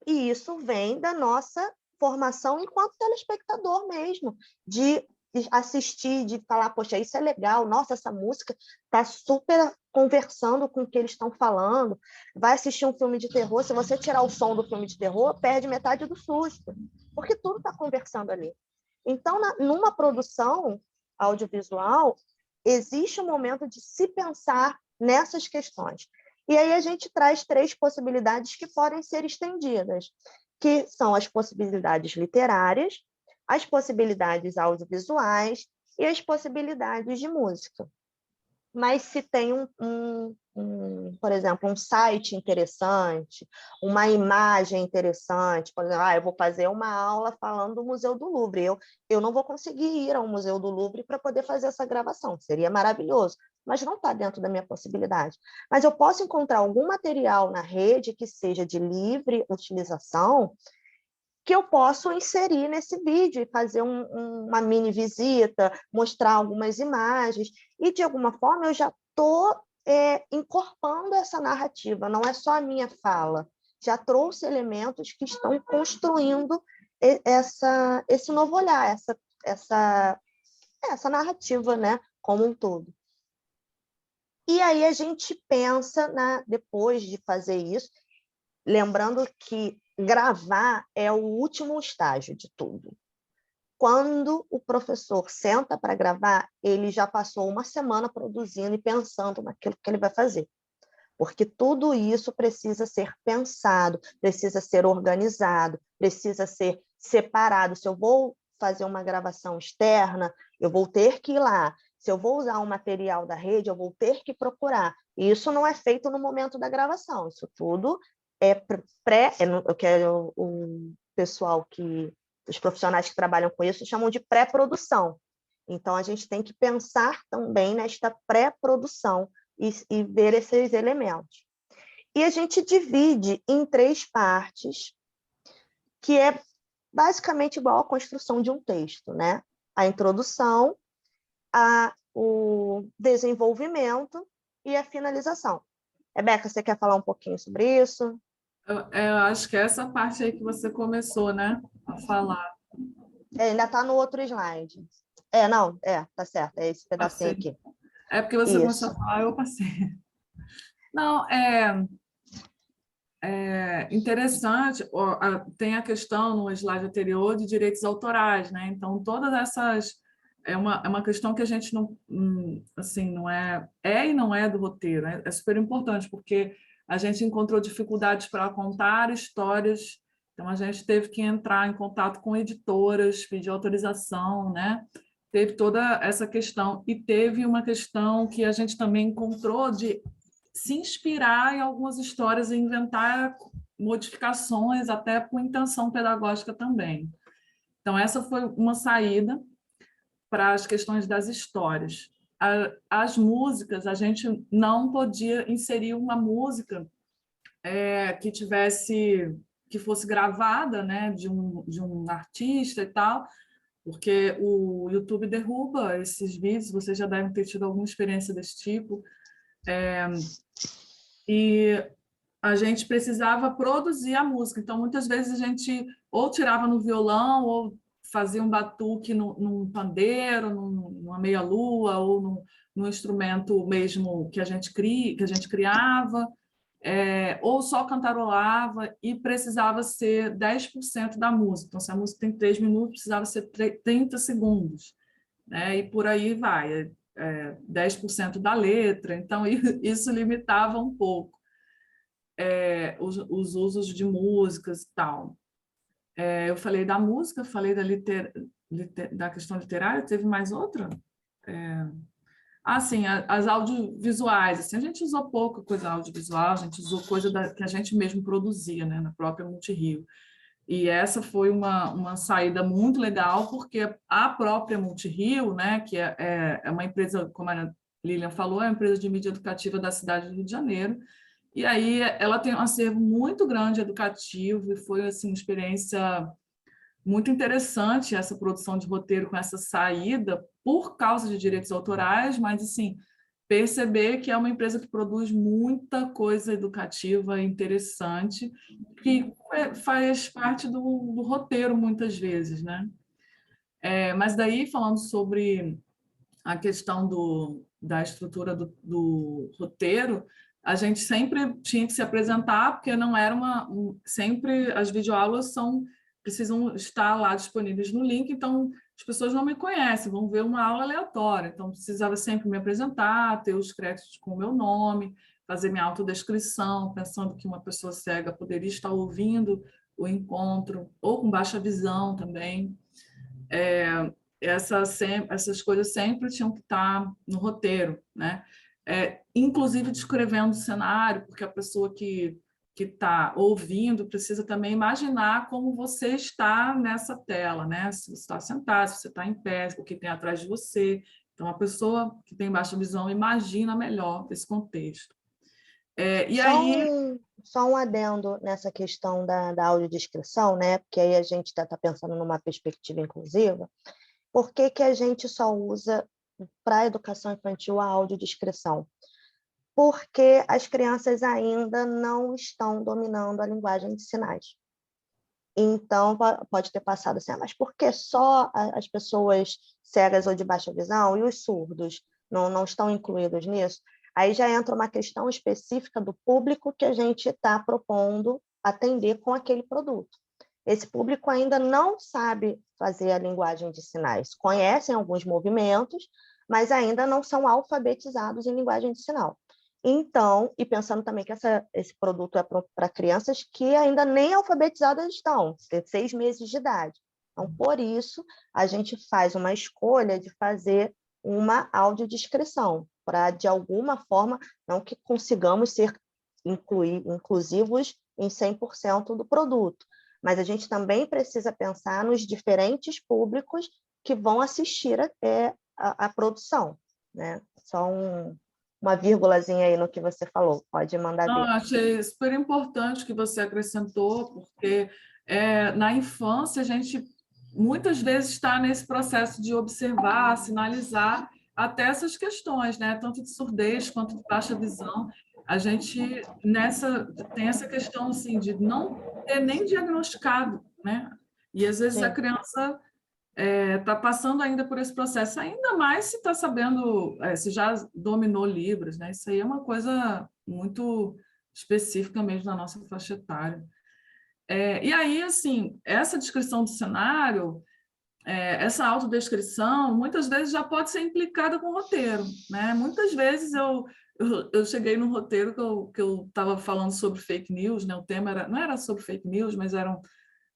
E isso vem da nossa formação enquanto telespectador mesmo, de assistir, de falar, poxa, isso é legal, nossa, essa música está super conversando com o que eles estão falando. Vai assistir um filme de terror, se você tirar o som do filme de terror, perde metade do susto, porque tudo está conversando ali. Então, numa produção audiovisual, existe um momento de se pensar nessas questões. E aí a gente traz 3 possibilidades que podem ser estendidas, que são as possibilidades literárias, as possibilidades audiovisuais e as possibilidades de música. Mas se tem por exemplo, um site interessante, uma imagem interessante, por exemplo, eu vou fazer uma aula falando do Museu do Louvre, eu não vou conseguir ir ao Museu do Louvre para poder fazer essa gravação, seria maravilhoso, mas não está dentro da minha possibilidade. Mas eu posso encontrar algum material na rede que seja de livre utilização, que eu posso inserir nesse vídeo e fazer uma mini visita, mostrar algumas imagens, e de alguma forma eu já estou incorporando essa narrativa, não é só a minha fala, já trouxe elementos que estão construindo esse novo olhar, essa narrativa, né, como um todo. E aí a gente pensa, depois de fazer isso, lembrando que gravar é o último estágio de tudo. Quando o professor senta para gravar, ele já passou uma semana produzindo e pensando naquilo que ele vai fazer. Porque tudo isso precisa ser pensado, precisa ser organizado, precisa ser separado. Se eu vou fazer uma gravação externa, eu vou ter que ir lá. Se eu vou usar um material da rede, eu vou ter que procurar. E isso não é feito no momento da gravação. Isso tudo o pessoal os profissionais que trabalham com isso chamam de pré-produção. Então, a gente tem que pensar também nesta pré-produção e ver esses elementos. E a gente divide em 3 partes, que é basicamente igual à construção de um texto, né? A introdução, o desenvolvimento e a finalização. Rebeca, você quer falar um pouquinho sobre isso? Eu acho que é essa parte aí que você começou, né, a falar. Ainda está no outro slide. Tá certo, é esse pedacinho aqui. É porque você começou a Isso. falar, eu passei. Não, é interessante, tem a questão no slide anterior de direitos autorais, né? Então, todas essas... É uma questão que a gente não, assim, não e não é do roteiro, é super importante, porque a gente encontrou dificuldades para contar histórias, então a gente teve que entrar em contato com editoras, pedir autorização, né? Teve toda essa questão, e teve uma questão que a gente também encontrou de se inspirar em algumas histórias e inventar modificações, até com intenção pedagógica também. Então, essa foi uma saída para as questões das histórias. As músicas, a gente não podia inserir uma música que fosse gravada, né, de um artista e tal, porque o YouTube derruba esses vídeos, vocês já devem ter tido alguma experiência desse tipo. E a gente precisava produzir a música. Então, muitas vezes a gente ou tirava no violão, ou fazia um batuque num pandeiro, numa meia-lua, ou num instrumento mesmo que a gente criava, ou só cantarolava, e precisava ser 10% da música. Então, se a música tem 3 minutos, precisava ser 30 segundos, né? E por aí vai, 10% da letra. Então, isso limitava um pouco os usos de músicas e tal. Eu falei da música, falei da questão literária, teve mais outra? Sim, as audiovisuais. Assim, a gente usou pouca coisa audiovisual, a gente usou coisa que a gente mesmo produzia, né, na própria Multirio. E essa foi uma saída muito legal, porque a própria Multirio, né, que é uma empresa, como a Lilian falou, é uma empresa de mídia educativa da cidade do Rio de Janeiro, e aí ela tem um acervo muito grande educativo, e foi assim, uma experiência muito interessante essa produção de roteiro com essa saída por causa de direitos autorais, mas assim, perceber que é uma empresa que produz muita coisa educativa interessante, que faz parte do roteiro muitas vezes, né? Mas daí, falando sobre a questão da estrutura do roteiro, a gente sempre tinha que se apresentar, porque não era sempre as videoaulas precisam estar lá disponíveis no link, então as pessoas não me conhecem, vão ver uma aula aleatória, então precisava sempre me apresentar, ter os créditos com o meu nome, fazer minha autodescrição, pensando que uma pessoa cega poderia estar ouvindo o encontro, ou com baixa visão também. Essas coisas sempre tinham que estar no roteiro, né? Inclusive descrevendo o cenário, porque a pessoa que está ouvindo precisa também imaginar como você está nessa tela, né? Se você está sentado, se você está em pé, o que tem atrás de você. Então, a pessoa que tem baixa visão imagina melhor esse contexto. Só um adendo nessa questão da audiodescrição, né? Porque aí a gente está pensando numa perspectiva inclusiva. Por que a gente só usa para a educação infantil a audiodescrição? Porque as crianças ainda não estão dominando a linguagem de sinais. Então, pode ter passado assim, mas por que só as pessoas cegas ou de baixa visão e os surdos não estão incluídos nisso? Aí já entra uma questão específica do público que a gente está propondo atender com aquele produto. Esse público ainda não sabe fazer a linguagem de sinais, conhecem alguns movimentos, mas ainda não são alfabetizados em linguagem de sinal. Então, e pensando também que esse produto é para crianças que ainda nem alfabetizadas estão, tem 6 meses de idade. Então, por isso, a gente faz uma escolha de fazer uma audiodescrição, para, de alguma forma, não que consigamos ser inclusivos em 100% do produto, mas a gente também precisa pensar nos diferentes públicos que vão assistir a produção, né? Só uma vírgulazinha aí no que você falou, pode mandar ver. Achei super importante que você acrescentou, porque na infância a gente muitas vezes está nesse processo de observar, sinalizar até essas questões, né? Tanto de surdez quanto de baixa visão. A gente tem essa questão assim, de não ter nem diagnosticado, né? E às vezes a criança está passando ainda por esse processo, ainda mais se está sabendo, se já dominou Libras, né? Isso aí é uma coisa muito específica mesmo da nossa faixa etária. E aí, assim, essa descrição do cenário, essa autodescrição, muitas vezes já pode ser implicada com o roteiro, né? Muitas vezes eu cheguei num roteiro que eu estava falando sobre fake news, né? O tema não era sobre fake news, mas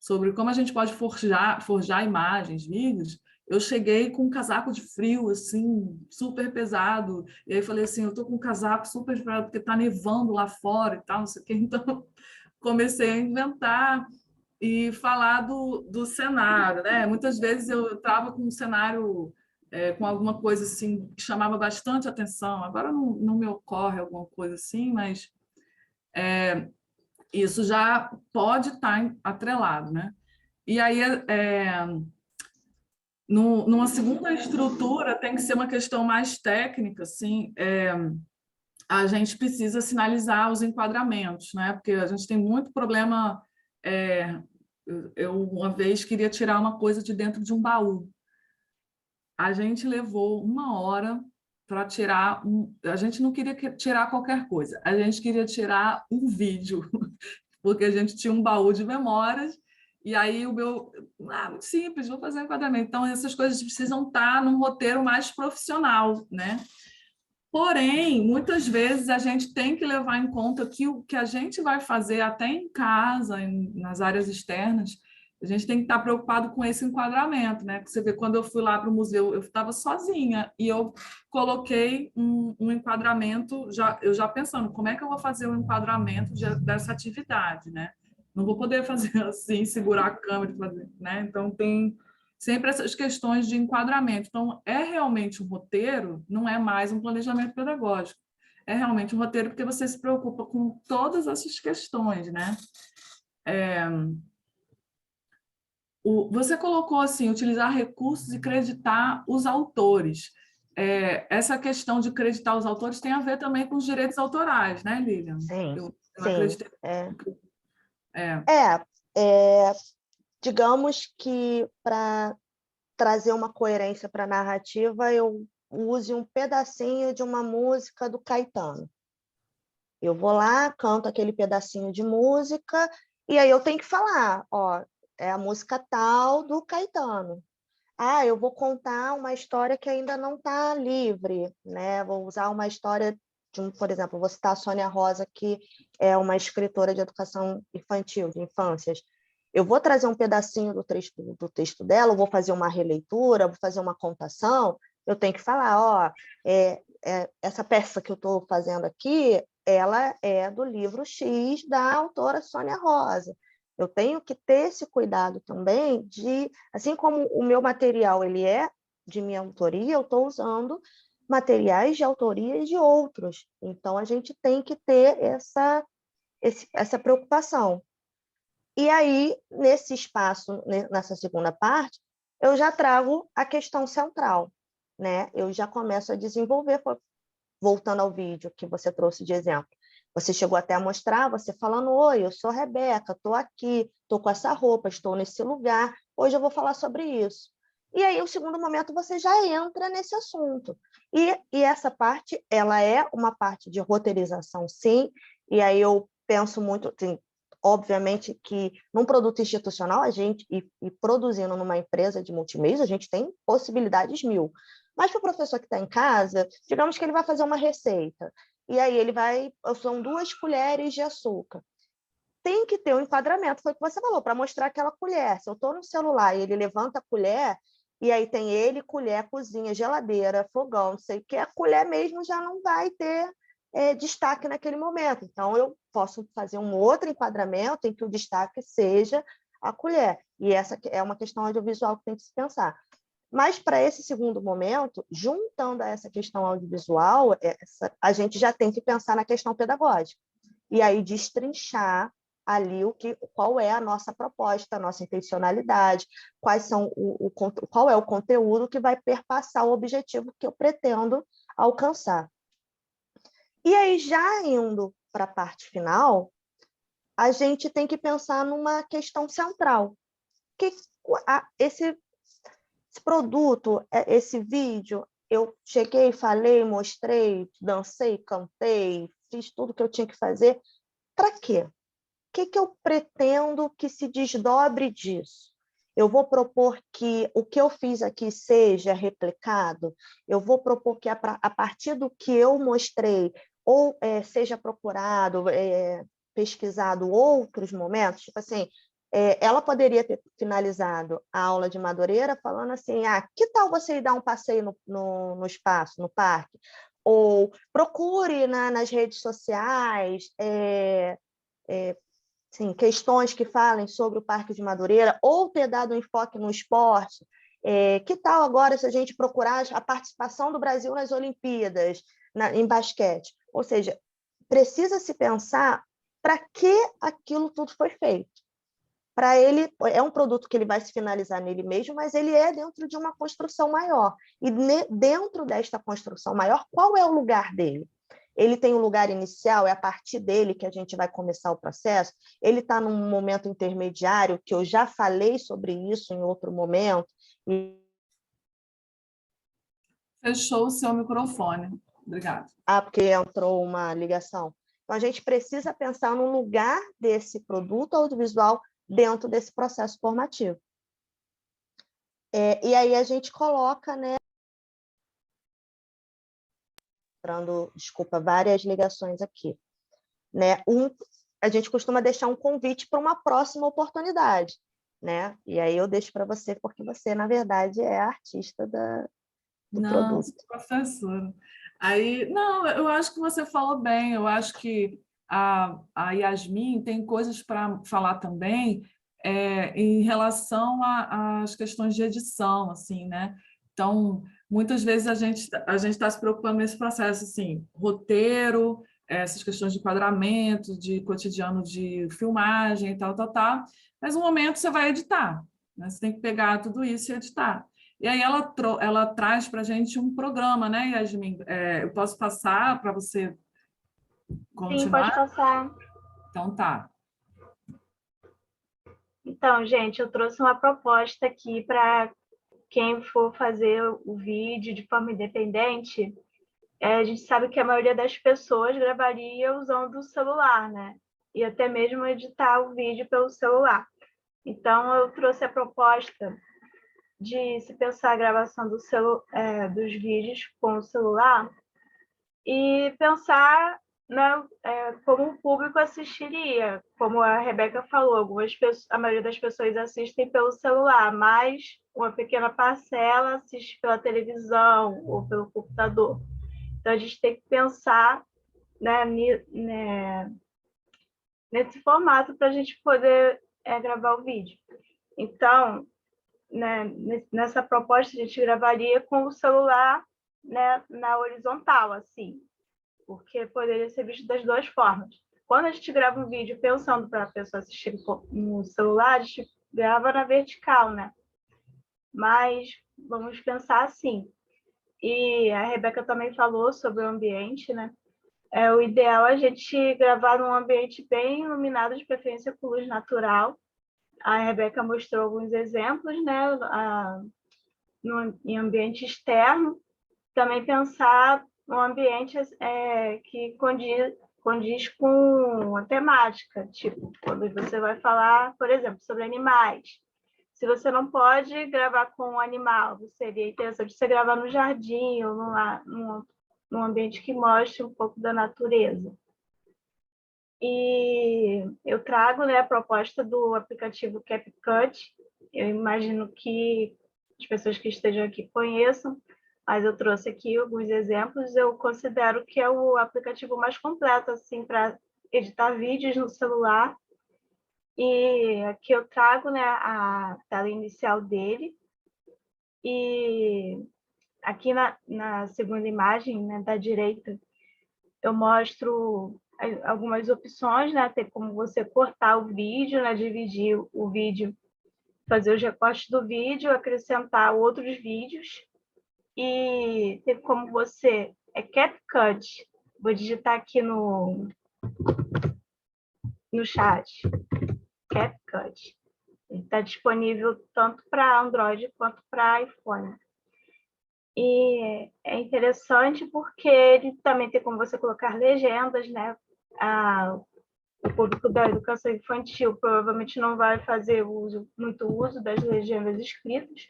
sobre como a gente pode forjar imagens, vídeos. Eu cheguei com um casaco de frio, assim, super pesado, e aí falei assim, eu estou com um casaco super pesado porque está nevando lá fora e tal, não sei o quê. Então, comecei a inventar e falar do cenário, né? Muitas vezes eu estava com um cenário com alguma coisa assim que chamava bastante atenção. Agora não me ocorre alguma coisa assim, mas isso já pode estar atrelado, né? E aí, numa segunda estrutura, tem que ser uma questão mais técnica, assim, a gente precisa sinalizar os enquadramentos, né? Porque a gente tem muito problema. Eu uma vez queria tirar uma coisa de dentro de um baú. A gente levou 1 hora para tirar a gente não queria tirar qualquer coisa, a gente queria tirar um vídeo, porque a gente tinha um baú de memórias, e aí muito simples, vou fazer um enquadramento. Então, essas coisas precisam estar num roteiro mais profissional, né? Porém, muitas vezes a gente tem que levar em conta que o que a gente vai fazer até em casa, nas áreas externas, a gente tem que estar preocupado com esse enquadramento, né? Porque você vê, quando eu fui lá para o museu, eu estava sozinha e eu coloquei um enquadramento, eu já pensando, como é que eu vou fazer o enquadramento dessa atividade, né? Não vou poder fazer assim, segurar a câmera, fazer, né? Então, tem sempre essas questões de enquadramento. Então, é realmente um roteiro, não é mais um planejamento pedagógico. É realmente um roteiro porque você se preocupa com todas essas questões, né? Você colocou assim, utilizar recursos e creditar os autores. Essa questão de creditar os autores tem a ver também com os direitos autorais, né, Lilian? Sim, Eu sim. acreditei. Digamos que para trazer uma coerência para a narrativa, eu use um pedacinho de uma música do Caetano. Eu vou lá, canto aquele pedacinho de música, e aí eu tenho que falar, ó, é a música tal do Caetano. Ah, eu vou contar uma história que ainda não está livre, né? Vou usar uma história por exemplo, vou citar a Sônia Rosa, que é uma escritora de educação infantil, de infâncias. Eu vou trazer um pedacinho do texto dela, eu vou fazer uma releitura, vou fazer uma contação, eu tenho que falar, ó, essa peça que eu estou fazendo aqui, ela é do livro X da autora Sônia Rosa. Eu tenho que ter esse cuidado também de, assim como o meu material ele é de minha autoria, eu estou usando materiais de autoria de outros. Então, a gente tem que ter essa preocupação. E aí, nesse espaço, nessa segunda parte, eu já trago a questão central, né? Eu já começo a desenvolver, voltando ao vídeo que você trouxe de exemplo. Você chegou até a mostrar, você falando, oi, eu sou a Rebeca, estou aqui, estou com essa roupa, estou nesse lugar, hoje eu vou falar sobre isso. E aí, no segundo momento, você já entra nesse assunto. E essa parte, ela é uma parte de roteirização, sim, e aí eu penso muito, assim, obviamente que num produto institucional, a gente, e produzindo numa empresa de multimídia, a gente tem possibilidades mil. Mas para o professor que está em casa, digamos que ele vai fazer uma receita, e aí são 2 colheres de açúcar. Tem que ter um enquadramento, foi o que você falou, para mostrar aquela colher. Se eu estou no celular e ele levanta a colher, e aí tem ele, colher, cozinha, geladeira, fogão, não sei o que, a colher mesmo já não vai ter destaque naquele momento. Então, eu posso fazer um outro enquadramento em que o destaque seja a colher. E essa é uma questão audiovisual que tem que se pensar. Mas, para esse segundo momento, juntando a essa questão audiovisual, a gente já tem que pensar na questão pedagógica. E aí destrinchar ali qual é a nossa proposta, a nossa intencionalidade, qual é o conteúdo que vai perpassar o objetivo que eu pretendo alcançar. E aí, já indo para a parte final, a gente tem que pensar numa questão central. Esse produto, esse vídeo, eu cheguei, falei, mostrei, dancei, cantei, fiz tudo que eu tinha que fazer. Para quê? O que eu pretendo que se desdobre disso? Eu vou propor que o que eu fiz aqui seja replicado? Eu vou propor que, a partir do que eu mostrei, ou seja procurado, pesquisado outros momentos, tipo assim, ela poderia ter finalizado a aula de Madureira falando assim, que tal você ir dar um passeio no espaço, no parque? Ou procure nas redes sociais sim, questões que falem sobre o Parque de Madureira, ou ter dado um enfoque no esporte. Que tal agora se a gente procurar a participação do Brasil nas Olimpíadas, em basquete? Ou seja, precisa se pensar para que aquilo tudo foi feito. Para ele, é um produto que ele vai se finalizar nele mesmo, mas ele é dentro de uma construção maior. E dentro desta construção maior, qual é o lugar dele? ele tem um lugar inicial, é a partir dele que a gente vai começar o processo, ele está num momento intermediário, que eu já falei sobre isso em outro momento. Fechou o seu microfone. Obrigada. Porque entrou uma ligação. Então, a gente precisa pensar no lugar desse produto audiovisual dentro desse processo formativo. E aí a gente coloca, né, desculpa, várias ligações aqui, né? A gente costuma deixar um convite para uma próxima oportunidade, né? E aí eu deixo para você, porque você, na verdade, é a artista do Não, produto. sou professora. Aí, não, eu acho que você falou bem, eu acho que a Yasmin tem coisas para falar também em relação às questões de edição, assim, né? Então, muitas vezes a gente está se preocupando nesse processo, assim, roteiro, essas questões de enquadramento, de cotidiano de filmagem, tal, tal, tal, mas no momento você vai editar, né? Você tem que pegar tudo isso e editar. E aí ela traz para a gente um programa, né, Yasmin? Eu posso passar para você continuar? Sim, pode passar. Então tá. Então, gente, eu trouxe uma proposta aqui para quem for fazer o vídeo de forma independente. A gente sabe que a maioria das pessoas gravaria usando o celular, né? E até mesmo editar o vídeo pelo celular. Então, eu trouxe a proposta de se pensar a gravação dos vídeos com o celular e pensar, né, como o público assistiria. Como a Rebeca falou, a maioria das pessoas assistem pelo celular, mas uma pequena parcela assiste pela televisão ou pelo computador. Então, a gente tem que pensar, né, nesse formato para a gente poder gravar o vídeo. Então, né, nessa proposta, a gente gravaria com o celular, né, na horizontal, assim, porque poderia ser visto das duas formas. Quando a gente grava um vídeo pensando para a pessoa assistir no celular, a gente grava na vertical, né? Mas vamos pensar assim. E a Rebeca também falou sobre o ambiente, né? O ideal é a gente gravar num ambiente bem iluminado, de preferência com luz natural. A Rebeca mostrou alguns exemplos, né? Em ambiente externo. Também pensar num ambiente que condiz com a temática, tipo, quando você vai falar, por exemplo, sobre animais. Se você não pode gravar com um animal, seria interessante você gravar no jardim ou num ambiente que mostre um pouco da natureza. E eu trago, né, a proposta do aplicativo CapCut. Eu imagino que as pessoas que estejam aqui conheçam, mas eu trouxe aqui alguns exemplos. Eu considero que é o aplicativo mais completo assim, para editar vídeos no celular. E aqui eu trago, né, a tela inicial dele. E aqui na segunda imagem, né, da direita, eu mostro algumas opções, né? Tem como você cortar o vídeo, né? Dividir o vídeo, fazer os recortes do vídeo, acrescentar outros vídeos. E tem como você... CapCut. Vou digitar aqui no chat. CapCut. Ele está disponível tanto para Android quanto para iPhone. E é interessante porque ele também tem como você colocar legendas, né? O público da educação infantil provavelmente não vai fazer muito uso das legendas escritas,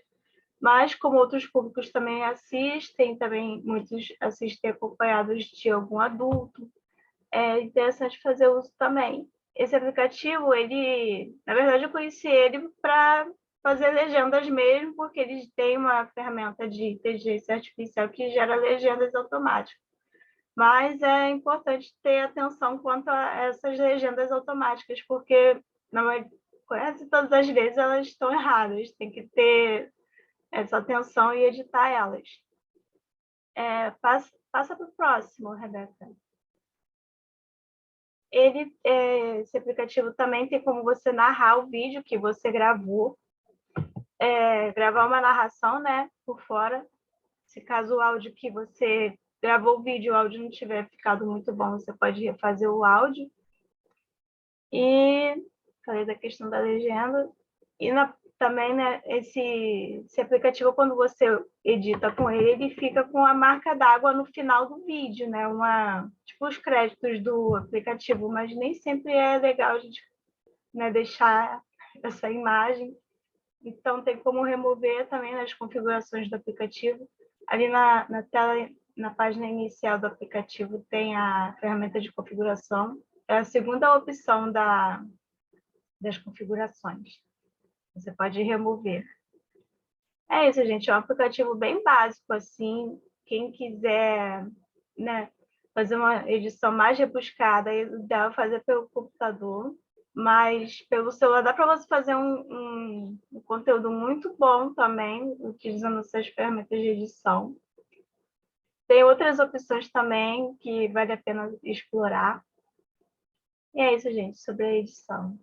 mas como outros públicos também assistem, também muitos assistem acompanhados de algum adulto, é interessante fazer uso também. Esse aplicativo, na verdade, eu conheci ele para fazer legendas mesmo, porque eles têm uma ferramenta de inteligência artificial que gera legendas automáticas. Mas é importante ter atenção quanto a essas legendas automáticas, porque quase todas as vezes elas estão erradas. Tem que ter essa atenção e editar elas. Passa para o próximo, Rebeca. Esse aplicativo também tem como você narrar o vídeo que você gravou, gravar uma narração, né, por fora. Se caso o áudio que você gravou o vídeo e o áudio não tiver ficado muito bom, você pode refazer o áudio. E falei da questão da legenda. E também, né, esse aplicativo, quando você edita com ele, fica com a marca d'água no final do vídeo, né? Tipo os créditos do aplicativo, mas nem sempre é legal a gente, né, deixar essa imagem. Então, tem como remover também nas configurações do aplicativo. Ali na tela, na página inicial do aplicativo, tem a ferramenta de configuração. É a segunda opção das configurações. Você pode remover. É isso, gente. É um aplicativo bem básico, assim. Quem quiser, né, fazer uma edição mais rebuscada, dá fazer pelo computador. Mas pelo celular dá para você fazer um conteúdo muito bom também, utilizando essas ferramentas de edição. Tem outras opções também que vale a pena explorar. E é isso, gente, sobre a edição.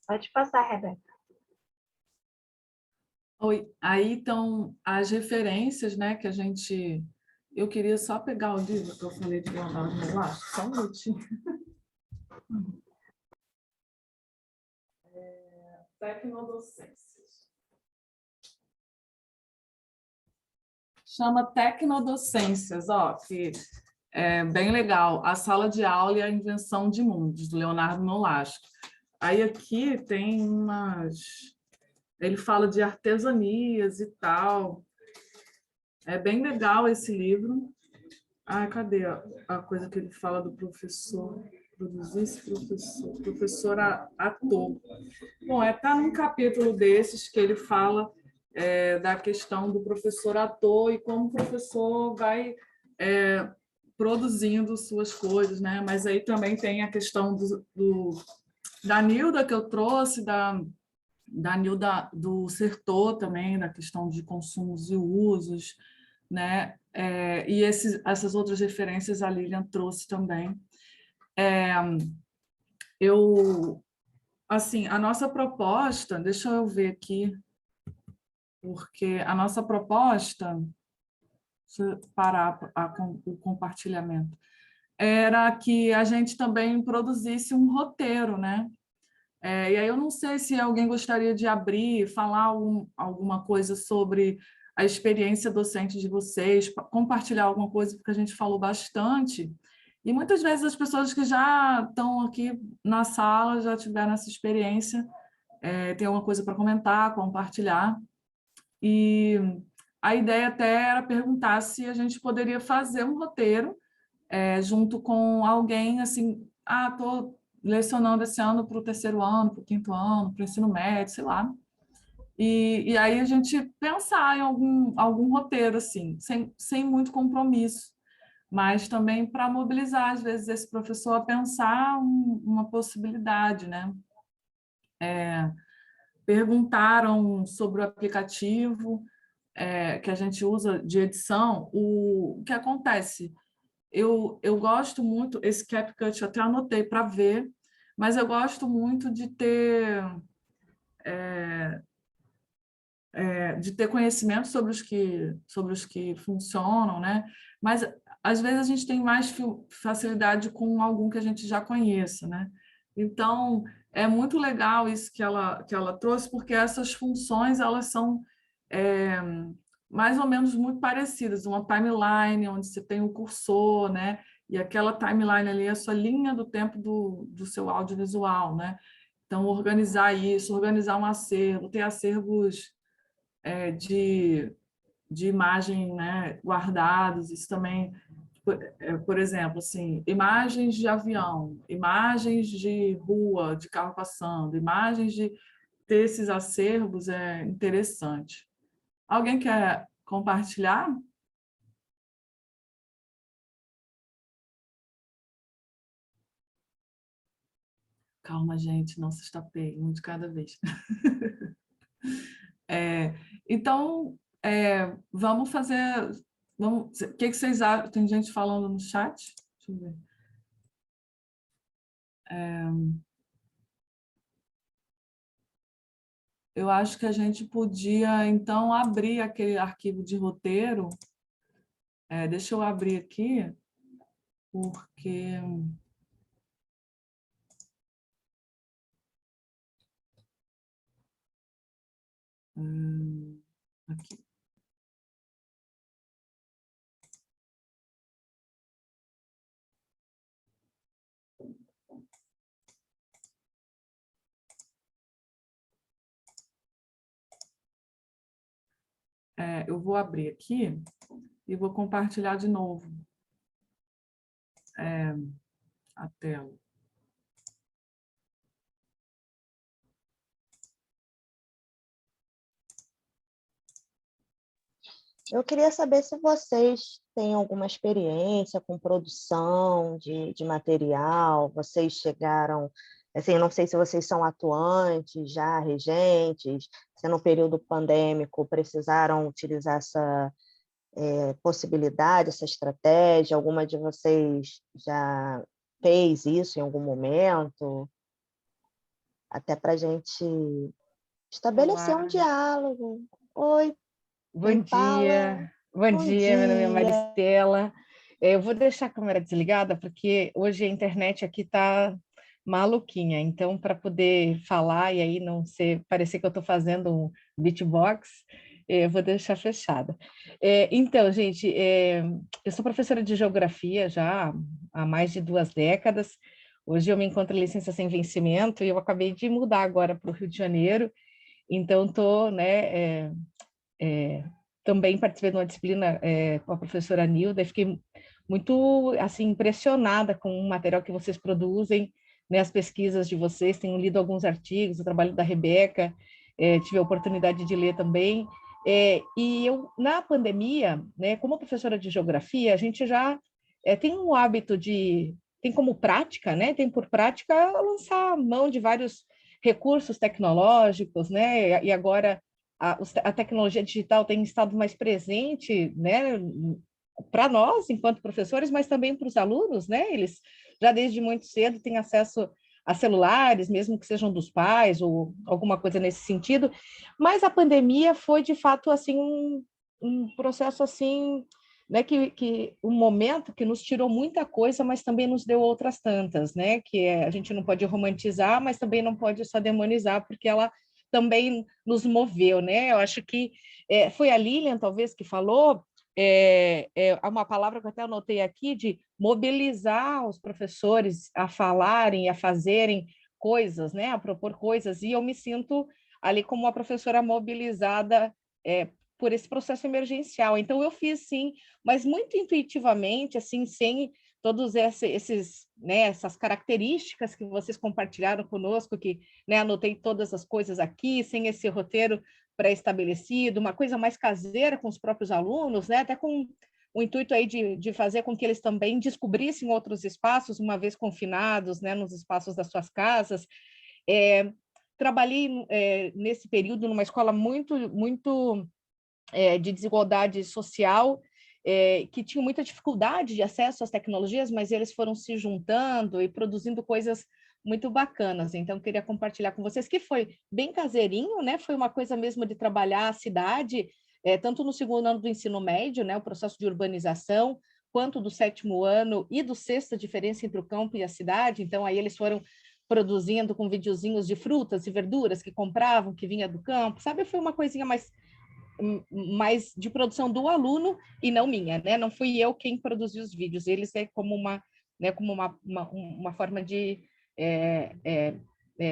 Pode passar, Rebeca. Oi, aí estão as referências, né, que a gente... Eu queria só pegar o livro que eu falei de Leonardo Nolasco, só um minutinho. Tecnodocências. Chama Tecnodocências, ó, que é bem legal. A Sala de Aula e a Invenção de Mundos, do Leonardo Nolasco. Aí aqui tem umas... Ele fala de artesanias e tal. É bem legal esse livro. Ah, cadê a coisa que ele fala do professor? Produzir esse professor ator. Bom, tá num capítulo desses que ele fala da questão do professor ator e como o professor vai produzindo suas coisas, né? Mas aí também tem a questão da Nilda que eu trouxe, da Nilda do Sertor também, da questão de consumos e usos, né? E essas outras referências a Lilian trouxe também. Assim, a nossa proposta, deixa eu ver aqui, porque a nossa proposta, deixa eu parar o compartilhamento, era que a gente também produzisse um roteiro, né? E aí eu não sei se alguém gostaria de abrir, falar alguma coisa sobre a experiência docente de vocês, compartilhar alguma coisa, porque a gente falou bastante. E muitas vezes as pessoas que já estão aqui na sala já tiveram essa experiência, tem alguma coisa para comentar, compartilhar. E a ideia até era perguntar se a gente poderia fazer um roteiro junto com alguém, assim, estou lecionando esse ano para o terceiro ano, para o quinto ano, para o ensino médio, sei lá. E aí a gente pensar em algum roteiro, assim, sem muito compromisso, mas também para mobilizar, às vezes, esse professor a pensar uma possibilidade, né? Perguntaram sobre o aplicativo que a gente usa de edição, o que acontece? Eu gosto muito, esse CapCut eu até anotei para ver, mas eu gosto muito de ter conhecimento sobre os que funcionam, né? Mas às vezes a gente tem mais facilidade com algum que a gente já conheça, né? Então é muito legal isso que ela trouxe, porque essas funções elas são mais ou menos muito parecidas, uma timeline onde você tem o cursor, né? E aquela timeline ali é a sua linha do tempo do seu audiovisual, né? Então, organizar isso, organizar um acervo, ter acervos de imagem, né, guardados, isso também, por exemplo, assim, imagens de avião, imagens de rua, de carro passando, imagens de ter esses acervos é interessante. Alguém quer compartilhar? Calma, gente, não se estapeie, um de cada vez. Então, vamos fazer... o que vocês acham? Tem gente falando no chat? Deixa eu ver. Eu acho que a gente podia, então, abrir aquele arquivo de roteiro. Deixa eu abrir aqui, porque... aqui. Eu vou abrir aqui e vou compartilhar de novo a tela. Eu queria saber se vocês têm alguma experiência com produção de material, vocês chegaram, assim, eu não sei se vocês são atuantes, já regentes, se no período pandêmico precisaram utilizar essa possibilidade, essa estratégia, alguma de vocês já fez isso em algum momento, até para a gente estabelecer um Olá, diálogo. Oi, bom quem fala? dia. Bom Bom dia, meu nome é dia. Maristela. Eu vou deixar a câmera desligada porque hoje a internet aqui está maluquinha, então para poder falar e aí não parecer que eu estou fazendo um beatbox, eu vou deixar fechada. Então, gente, eu sou professora de geografia já há mais de 2 décadas. Hoje eu me encontro em licença sem vencimento e eu acabei de mudar agora para o Rio de Janeiro, então estou, né, também participei de uma disciplina com a professora Nilda e fiquei muito assim impressionada com o material que vocês produzem, né, as pesquisas de vocês. Tenho lido alguns artigos, o trabalho da Rebeca, tive a oportunidade de ler também. E eu, na pandemia, né, como professora de geografia, a gente já tem um hábito tem como prática, né, tem por prática lançar mão de vários recursos tecnológicos, né, e agora a tecnologia digital tem estado mais presente, né, para nós, enquanto professores, mas também para os alunos, né? Eles já desde muito cedo têm acesso a celulares, mesmo que sejam dos pais ou alguma coisa nesse sentido. Mas a pandemia foi, de fato, assim, um processo assim, né, que um momento que nos tirou muita coisa, mas também nos deu outras tantas, né? Que a gente não pode romantizar, mas também não pode só demonizar, porque ela também nos moveu, né? Eu acho que foi a Lilian, talvez, que falou, uma palavra que eu até anotei aqui, de mobilizar os professores a falarem, a fazerem coisas, né? A propor coisas, e eu me sinto ali como uma professora mobilizada por esse processo emergencial. Então, eu fiz, sim, mas muito intuitivamente, assim, sem todos né, essas características que vocês compartilharam conosco, que, né, anotei todas as coisas aqui, sem esse roteiro pré-estabelecido, uma coisa mais caseira com os próprios alunos, né, até com o intuito aí de fazer com que eles também descobrissem outros espaços, uma vez confinados, né, nos espaços das suas casas. Trabalhei nesse período numa escola muito de desigualdade social, que tinham muita dificuldade de acesso às tecnologias, mas eles foram se juntando e produzindo coisas muito bacanas. Então, queria compartilhar com vocês que foi bem caseirinho, né? Foi uma coisa mesmo de trabalhar a cidade, tanto no 2º ano do ensino médio, né? O processo de urbanização, quanto do 7º ano e do 6º, a diferença entre o campo e a cidade. Então, aí eles foram produzindo com videozinhos de frutas e verduras que compravam, que vinha do campo, sabe? Foi uma coisinha mais de produção do aluno e não minha, né? Não fui eu quem produziu os vídeos, eles como uma forma de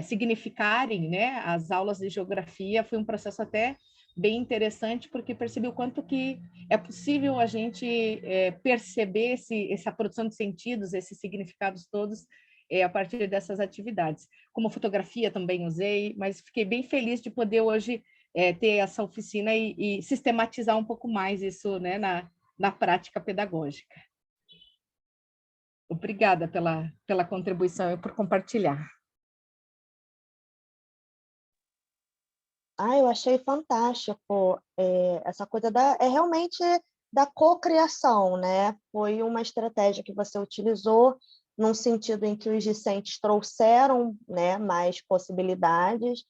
significarem, né, as aulas de geografia. Foi um processo até bem interessante, porque percebi o quanto que é possível a gente perceber essa produção de sentidos, esses significados todos, a partir dessas atividades. Como fotografia também usei, mas fiquei bem feliz de poder hoje ter essa oficina e sistematizar um pouco mais isso, né, na prática pedagógica. Obrigada pela contribuição e por compartilhar. Eu achei fantástico essa coisa realmente da cocriação, né? Foi uma estratégia que você utilizou num sentido em que os discentes trouxeram, né, mais possibilidades,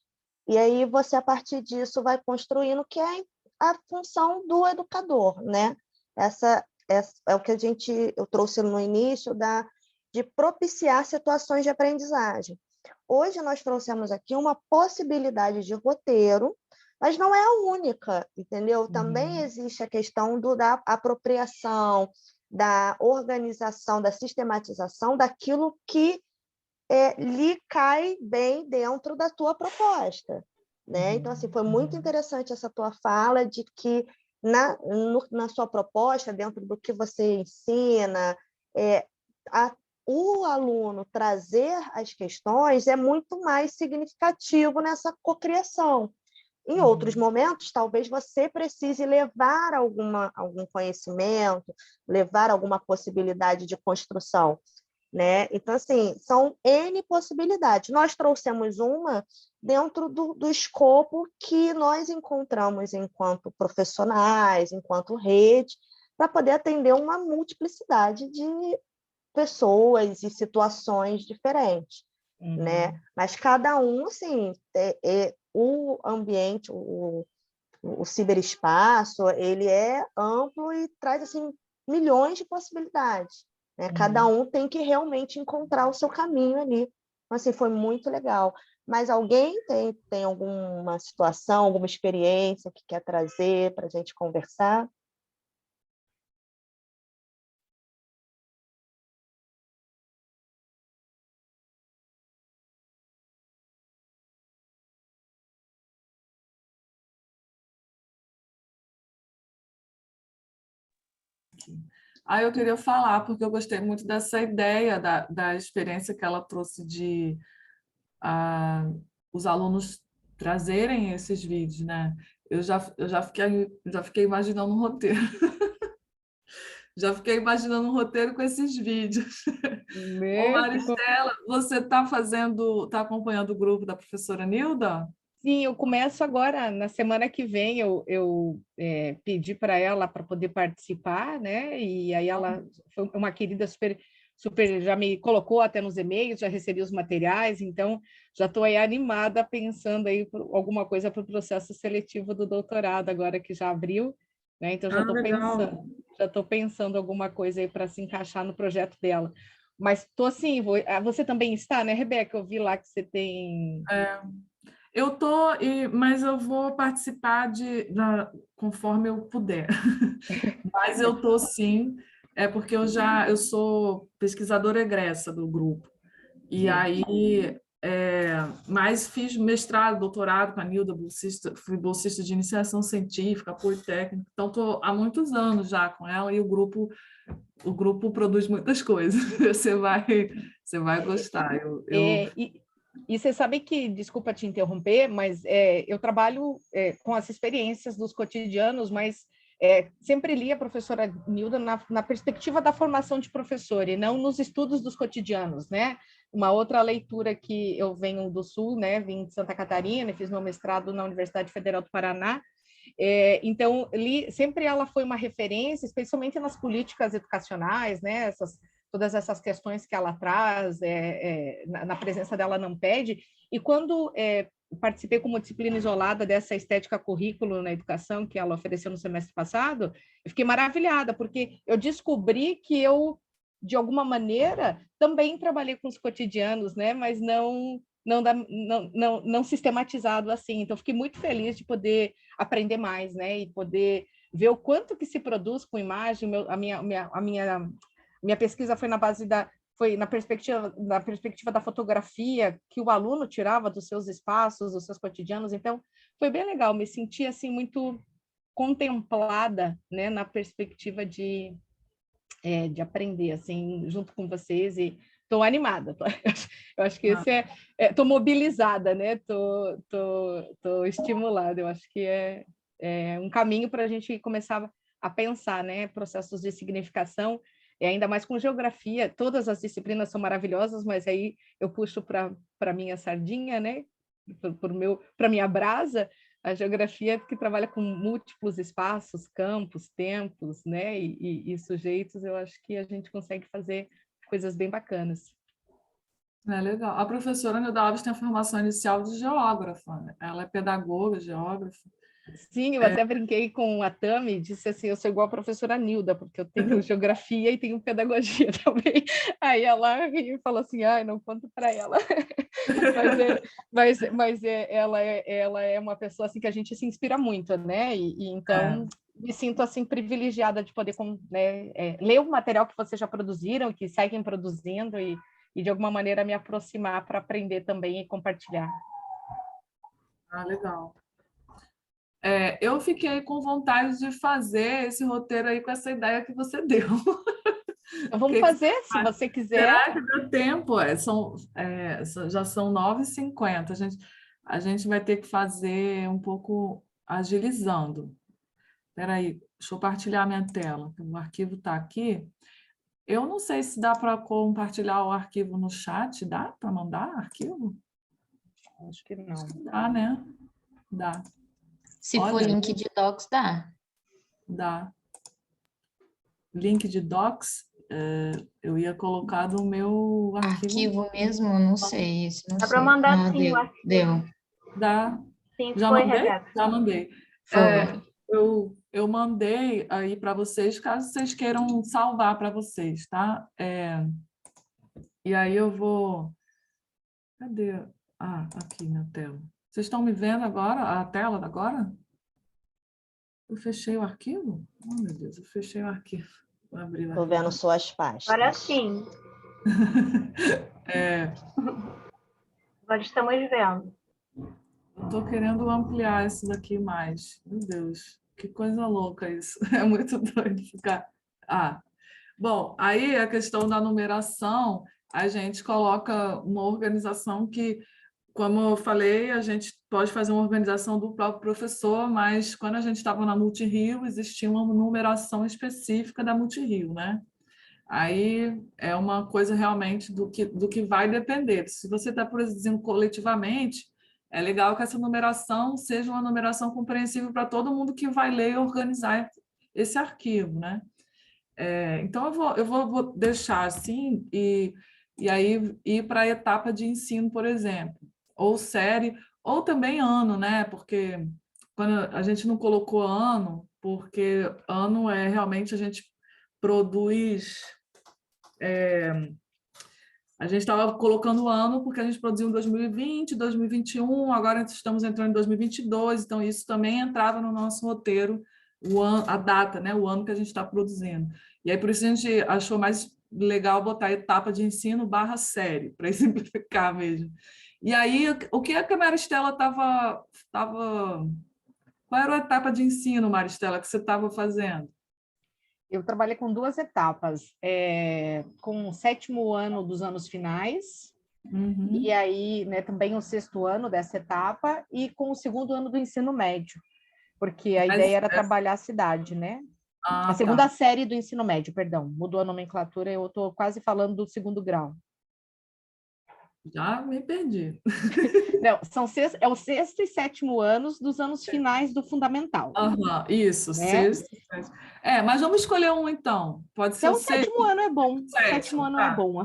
E aí você, a partir disso, vai construindo o que é a função do educador, né? Essa é o que eu trouxe no início de propiciar situações de aprendizagem. Hoje nós trouxemos aqui uma possibilidade de roteiro, mas não é a única, entendeu? Também existe a questão da apropriação, da organização, da sistematização daquilo que lhe cai bem dentro da tua proposta, né? Então, assim, foi muito interessante essa tua fala de que na sua proposta, dentro do que você ensina, o aluno trazer as questões é muito mais significativo nessa cocriação. Em outros momentos, talvez você precise levar algum conhecimento, levar alguma possibilidade de construção, né? Então, assim, são N possibilidades. Nós trouxemos uma dentro do escopo que nós encontramos enquanto profissionais, enquanto rede, para poder atender uma multiplicidade de pessoas e situações diferentes, né? Mas cada um, assim, o ambiente, o ciberespaço, ele é amplo e traz, assim, milhões de possibilidades, né? Cada um tem que realmente encontrar o seu caminho ali. Então, assim, foi muito legal. Mas alguém tem alguma situação, alguma experiência que quer trazer para a gente conversar? Eu queria falar, porque eu gostei muito dessa ideia da experiência que ela trouxe de os alunos trazerem esses vídeos, né? Eu já fiquei imaginando um roteiro. Já fiquei imaginando um roteiro com esses vídeos. Ô, Né? Maristela, você está acompanhando o grupo da professora Nilda? Sim, eu começo agora, na semana que vem, eu pedi para ela para poder participar, né? E aí ela foi uma querida super, super, já me colocou até nos e-mails, já recebi os materiais, então já estou aí animada pensando aí alguma coisa para o processo seletivo do doutorado, agora que já abriu, né? Então Legal. já estou pensando alguma coisa aí para se encaixar no projeto dela. Mas estou assim, você também está, né, Rebeca? Eu vi lá que você tem. Eu tô, mas eu vou participar conforme eu puder. Mas eu tô sim, porque eu sou pesquisadora egressa do grupo. E aí, mas fiz mestrado, doutorado com a Nilda, fui bolsista de iniciação científica, politécnica, então estou há muitos anos já com ela e o grupo produz muitas coisas. Você vai gostar. E você sabe que, desculpa te interromper, mas eu trabalho com as experiências dos cotidianos, mas sempre li a professora Nilda na perspectiva da formação de professor e não nos estudos dos cotidianos, né? Uma outra leitura que eu venho do Sul, né? Vim de Santa Catarina, fiz meu mestrado na Universidade Federal do Paraná, então, sempre ela foi uma referência, especialmente nas políticas educacionais, né? Todas essas questões que ela traz, na presença dela não pede. E quando participei como disciplina isolada dessa estética currículo na educação que ela ofereceu no semestre passado, eu fiquei maravilhada, porque eu descobri que eu, de alguma maneira, também trabalhei com os cotidianos, né? Mas não sistematizado assim. Então, fiquei muito feliz de poder aprender mais, né? E poder ver o quanto que se produz com imagem. A minha pesquisa foi foi na perspectiva da fotografia que o aluno tirava dos seus espaços, dos seus cotidianos. Então, foi bem legal. Me senti assim muito contemplada, né? Na perspectiva de aprender assim junto com vocês e estou animada. Eu acho que estou mobilizada, né? Tô estimulada. Eu acho que é um caminho para a gente começar a pensar, né? Processos de significação, e ainda mais com geografia. Todas as disciplinas são maravilhosas, mas aí eu puxo para minha sardinha, né? Para minha brasa, a geografia que trabalha com múltiplos espaços, campos, tempos, né? E sujeitos. Eu acho que a gente consegue fazer coisas bem bacanas. É legal. A professora Nilda Alves tem a formação inicial de geógrafa, né? Ela é pedagoga, geógrafa. Sim, eu até brinquei com a Tami, disse assim, eu sou igual a professora Nilda, porque eu tenho geografia e tenho pedagogia também. Aí ela riu e falou assim, ai, não conto para ela. Ela é uma pessoa assim que a gente se inspira muito, né? Então me sinto assim privilegiada de poder, né, ler o material que vocês já produziram, que seguem produzindo e de alguma maneira me aproximar para aprender também e compartilhar. Ah, legal. Eu fiquei com vontade de fazer esse roteiro aí com essa ideia que você deu. Então, vamos fazer, se você quiser. Será que deu tempo? Já são 9h50. A gente vai ter que fazer um pouco agilizando. Espera aí, deixa eu compartilhar minha tela. O arquivo está aqui. Eu não sei se dá para compartilhar o arquivo no chat. Dá para mandar arquivo? Acho que não. Dá, né? Dá. Se for link de docs, dá. Dá. Link de docs, eu ia colocar no meu arquivo. Arquivo mesmo, não sei. Não Dá sei. para mandar sim deu, o arquivo. Deu. Dá. Sim, Já foi, mandei? Rebeca. Já mandei. Eu mandei aí para vocês, caso vocês queiram salvar para vocês, tá? E aí eu vou... Cadê? Ah, aqui na tela. Vocês estão me vendo agora? A tela agora? Eu fechei o arquivo? Oh, meu Deus, eu fechei o arquivo. Vou abrir o Estou arquivo. vendo suas pastas. Agora sim. Agora estamos vendo. Eu estou querendo ampliar isso daqui mais. Meu Deus, que coisa louca isso. É muito doido ficar... Bom, aí a questão da numeração, a gente coloca uma organização que, como eu falei, a gente pode fazer uma organização do próprio professor, mas quando a gente estava na Multirio, existia uma numeração específica da Multirio, né? Aí é uma coisa realmente do que vai depender. Se você está produzindo coletivamente, é legal que essa numeração seja uma numeração compreensível para todo mundo que vai ler e organizar esse arquivo, né? Então, eu vou deixar assim e aí ir para a etapa de ensino, por exemplo, ou série, ou também ano, né? Porque quando a gente não colocou ano, porque ano realmente a gente produz... A gente estava colocando o ano porque a gente produziu em 2020, 2021, agora estamos entrando em 2022, então isso também entrava no nosso roteiro, a data, né? O ano que a gente está produzindo. E aí, por isso, a gente achou mais legal botar etapa de ensino / série, para simplificar mesmo. E aí, o que a Maristela estava... Qual era a etapa de ensino, Maristela, que você estava fazendo? Eu trabalhei com 2 etapas, com o 7º ano dos anos finais, e aí, né, também o 6º ano dessa etapa, e com o 2º ano do ensino médio, porque a ideia era trabalhar a cidade, né? A segunda série do ensino médio, perdão, mudou a nomenclatura, eu estou quase falando do 2º grau. Já me perdi. Não, é o 6º e 7º anos dos anos finais do fundamental. Isso, né? 6º. Mas vamos escolher um, então. Pode ser então, o 7º ano é bom. 7º ano é bom.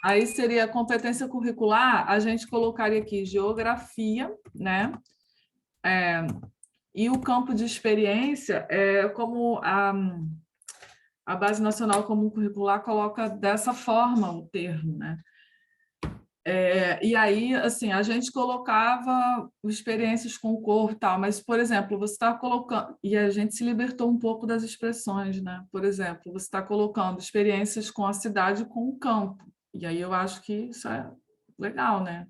Aí seria competência curricular, a gente colocaria aqui geografia, né? E o campo de experiência, como a Base Nacional Comum Curricular coloca dessa forma o termo, né? E aí, assim, a gente colocava experiências com o corpo e tal, mas, por exemplo, você está colocando... E a gente se libertou um pouco das expressões, né? Por exemplo, você está colocando experiências com a cidade e com o campo. E aí eu acho que isso é legal, né?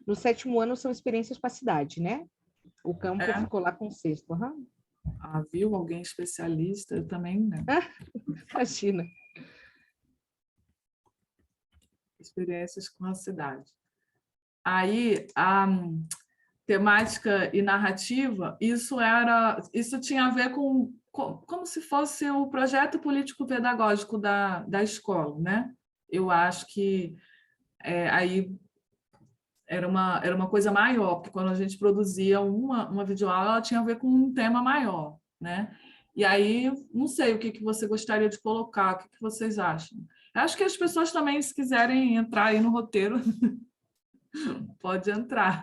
No 7º ano são experiências com a cidade, né? O campo ficou lá com o 6º. Viu? Alguém especialista? Eu também, né? Imagina. Experiências com a cidade. Aí, a temática e narrativa, isso tinha a ver com como se fosse o projeto político-pedagógico da escola, né? Eu acho que aí era uma coisa maior, porque quando a gente produzia uma videoaula, ela tinha a ver com um tema maior, né? E aí, não sei o que você gostaria de colocar, o que vocês acham? Acho que as pessoas também, se quiserem entrar aí no roteiro, pode entrar.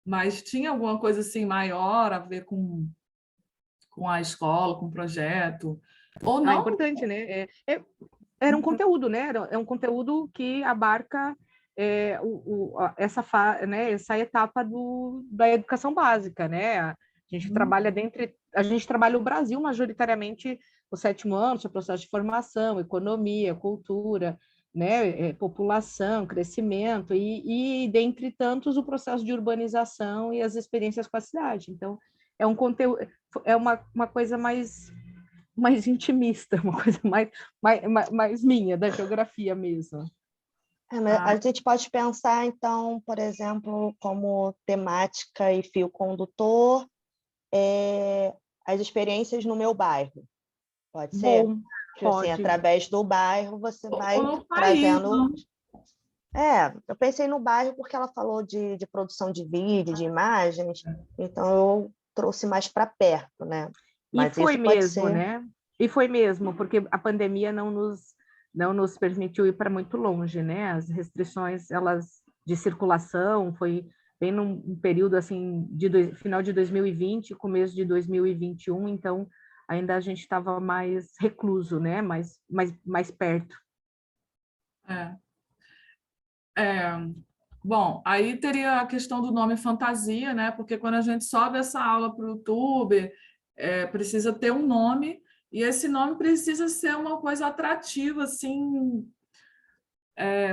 Mas tinha alguma coisa assim maior a ver com a escola, com o projeto? Ou Ah, não? importante, né? Era um conteúdo, né? É um conteúdo que abarca né? Essa etapa da educação básica, né? A gente trabalha o Brasil majoritariamente o 7º ano, seu processo de formação, economia, cultura, né? População, crescimento e dentre tantos o processo de urbanização e as experiências com a cidade. Então é um conteúdo, é uma coisa mais intimista, uma coisa mais minha, da geografia mesmo. Mas a gente pode pensar, então, por exemplo, como temática e fio condutor, as experiências no meu bairro. Pode ser? Bom, Que, assim, pode. através do bairro, você vai Ou no país, trazendo... não? eu pensei no bairro porque ela falou de produção de vídeo, de imagens, então eu trouxe mais para perto, né? E Mas foi isso pode mesmo, ser... né? E foi mesmo, porque a pandemia não nos permitiu ir para muito longe, né? As restrições, elas de circulação, foi bem num período assim final de 2020, começo de 2021, então ainda a gente estava mais recluso, né? Mais perto. Bom, aí teria a questão do nome fantasia, né? Porque quando a gente sobe essa aula para o YouTube, precisa ter um nome, e esse nome precisa ser uma coisa atrativa, assim.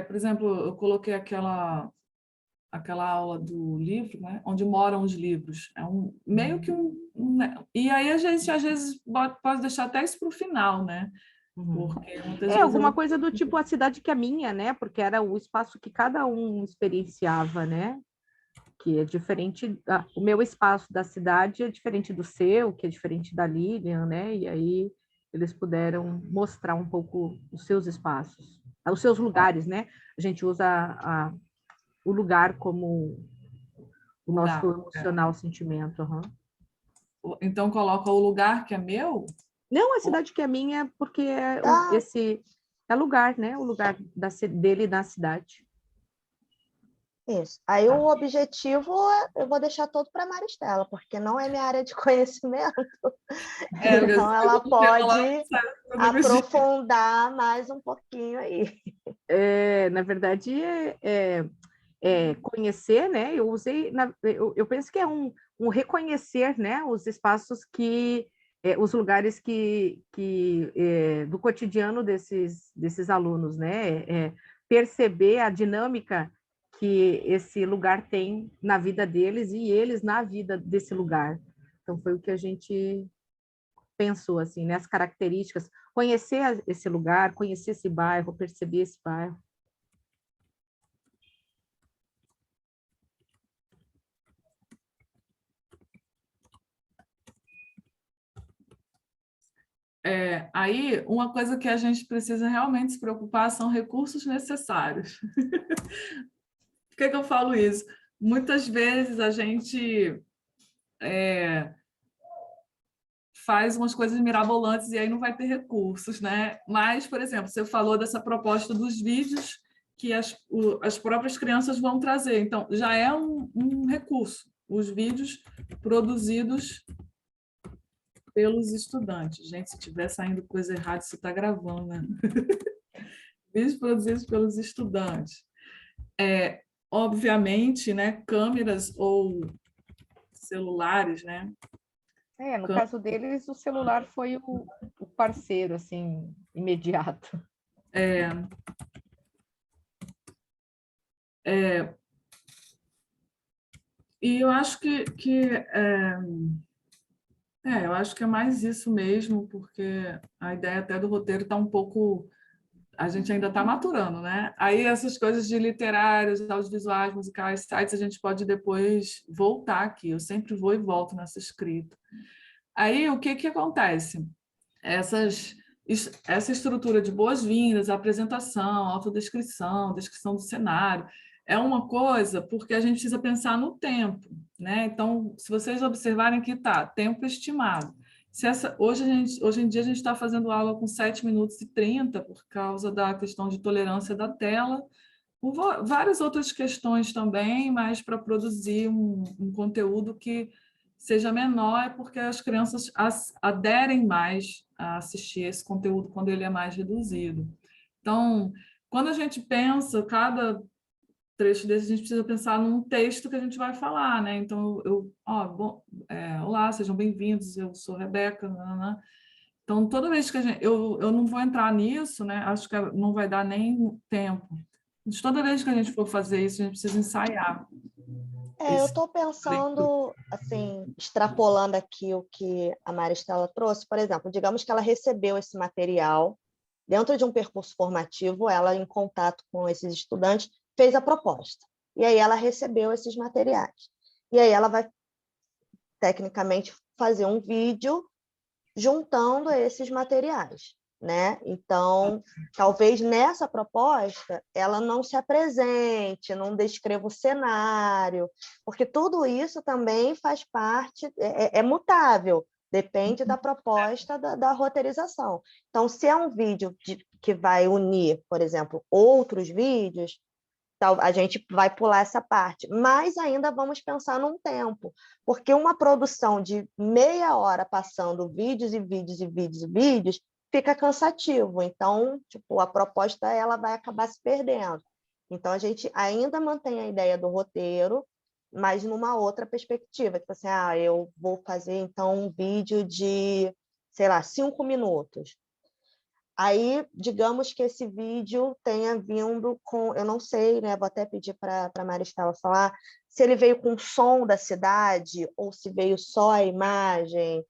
Por exemplo, eu coloquei aquela aula do livro, né? Onde moram os livros. É meio que né? E aí a gente, às vezes, pode deixar até isso para o final, né? Porque muitas vezes alguma coisa do tipo a cidade que é minha, né? Porque era o espaço que cada um experienciava, né? Que é diferente, o meu espaço da cidade é diferente do seu, que é diferente da Lilian, né? E aí eles puderam mostrar um pouco os seus espaços, os seus lugares, né? A gente usa o lugar como o nosso emocional sentimento. Uhum. Então coloca o lugar que é meu? Não, a cidade que é minha, porque esse é lugar, né? O lugar dele na cidade. Isso. Aí o objetivo eu vou deixar todo para a Maristela, porque não é minha área de conhecimento. Então ela pode aprofundar mais um pouquinho aí. Na verdade, conhecer, né? Eu usei, eu penso que é um reconhecer, né? Os espaços os lugares que do cotidiano desses alunos, né? Perceber a dinâmica que esse lugar tem na vida deles e eles na vida desse lugar. Então foi o que a gente pensou assim, né? As características, conhecer esse lugar, conhecer esse bairro, perceber esse bairro. Aí, uma coisa que a gente precisa realmente se preocupar são recursos necessários. Por que eu falo isso? Muitas vezes a gente faz umas coisas mirabolantes e aí não vai ter recursos, né? Mas, por exemplo, você falou dessa proposta dos vídeos que as próprias crianças vão trazer. Então, já é um recurso. Os vídeos produzidos pelos estudantes. Gente, se estiver saindo coisa errada, você está gravando, né? Vídeos produzidos pelos estudantes. Obviamente, né, câmeras ou celulares, né? No caso deles, o celular foi o parceiro, assim, imediato. E eu acho eu acho que é mais isso mesmo, porque a ideia até do roteiro está um pouco... A gente ainda está maturando, né? Aí essas coisas de literários, audiovisuais, musicais, sites, a gente pode depois voltar aqui. Eu sempre vou e volto nessa escrita. Aí, o que acontece? Essa estrutura de boas-vindas, apresentação, autodescrição, descrição do cenário, é uma coisa porque a gente precisa pensar no tempo, né? Então, se vocês observarem que está tempo estimado, Hoje em dia a gente está fazendo aula com 7 minutos e 30 por causa da questão de tolerância da tela, com várias outras questões também, mas para produzir um conteúdo que seja menor, é porque as crianças aderem mais a assistir esse conteúdo quando ele é mais reduzido. Então, quando a gente pensa, cada trecho desse, a gente precisa pensar num texto que a gente vai falar, né? Então, olá, sejam bem-vindos, eu sou Rebeca, nanana. Então, toda vez que eu não vou entrar nisso, né? Acho que não vai dar nem tempo. Mas toda vez que a gente for fazer isso, a gente precisa ensaiar. Eu estou pensando, assim, extrapolando aqui o que a Maristela trouxe, por exemplo, digamos que ela recebeu esse material, dentro de um percurso formativo, ela, em contato com esses estudantes, fez a proposta. E aí ela recebeu esses materiais. E aí ela vai, tecnicamente, fazer um vídeo juntando esses materiais, né? Então, talvez nessa proposta ela não se apresente, não descreva o cenário, porque tudo isso também faz parte, é mutável, depende da proposta da roteirização. Então, se é um vídeo que vai unir, por exemplo, outros vídeos, a gente vai pular essa parte, mas ainda vamos pensar num tempo, porque uma produção de meia hora passando vídeos e vídeos e vídeos e vídeos fica cansativo, então, tipo, a proposta ela vai acabar se perdendo. Então, a gente ainda mantém a ideia do roteiro, mas numa outra perspectiva, tipo assim, eu vou fazer, então, um vídeo de, sei lá, 5 minutos. Aí, digamos que esse vídeo tenha vindo com, eu não sei, né? Vou até pedir para a Maristela falar, se ele veio com som da cidade ou se veio só a imagem,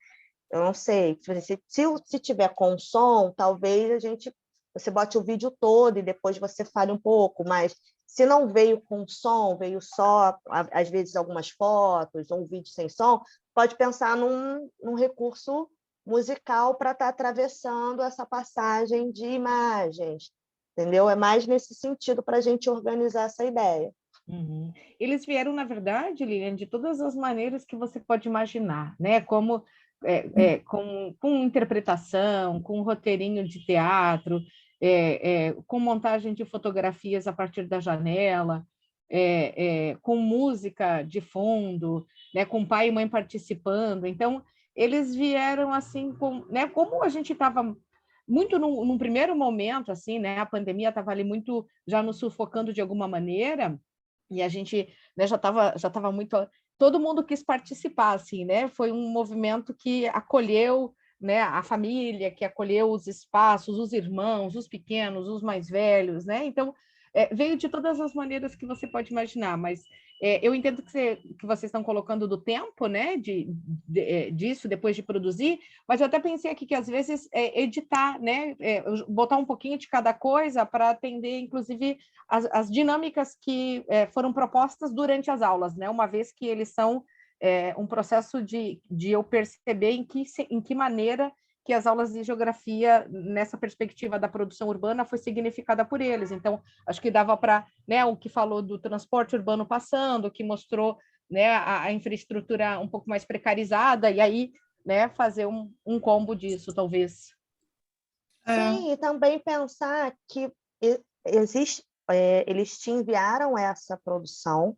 eu não sei. Se tiver com som, talvez você bote o vídeo todo e depois você fale um pouco, mas se não veio com som, veio só, às vezes, algumas fotos ou um vídeo sem som, pode pensar num recurso musical para estar atravessando essa passagem de imagens, entendeu? É mais nesse sentido para a gente organizar essa ideia. Uhum. Eles vieram, na verdade, Lilian, de todas as maneiras que você pode imaginar, né? Como com interpretação, com roteirinho de teatro, com montagem de fotografias a partir da janela, com música de fundo, né? Com pai e mãe participando. Então, eles vieram assim, né? Como a gente estava muito num primeiro momento, assim, né? A pandemia estava ali muito já nos sufocando de alguma maneira. E a gente, né, já estava muito, todo mundo quis participar, assim, né? Foi um movimento que acolheu, né, a família, que acolheu os espaços, os irmãos, os pequenos, os mais velhos, né? Então, veio de todas as maneiras que você pode imaginar, mas eu entendo que vocês estão colocando do tempo, né, disso, depois de produzir, mas eu até pensei aqui que, às vezes, editar, né, botar um pouquinho de cada coisa para atender, inclusive, as dinâmicas que foram propostas durante as aulas, né, uma vez que eles são um processo de eu perceber em que maneira que as aulas de geografia, nessa perspectiva da produção urbana, foi significada por eles. Então, acho que dava para, né, o que falou do transporte urbano passando, que mostrou, né, a infraestrutura um pouco mais precarizada, e aí, né, fazer um combo disso, talvez. Sim, e também pensar que eles te enviaram essa produção,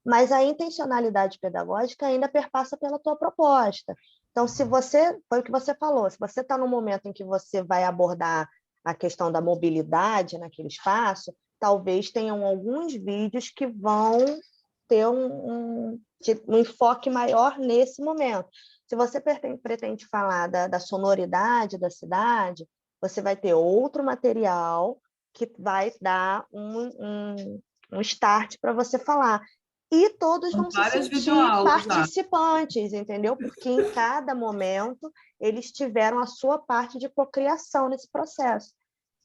mas a intencionalidade pedagógica ainda perpassa pela tua proposta. Então, foi o que você falou, se você está no momento em que você vai abordar a questão da mobilidade naquele espaço, talvez tenham alguns vídeos que vão ter um enfoque maior nesse momento. Se você pretende falar da sonoridade da cidade, você vai ter outro material que vai dar um start para você falar. E todos vão se sentir participantes, entendeu? Porque em cada momento eles tiveram a sua parte de cocriação nesse processo,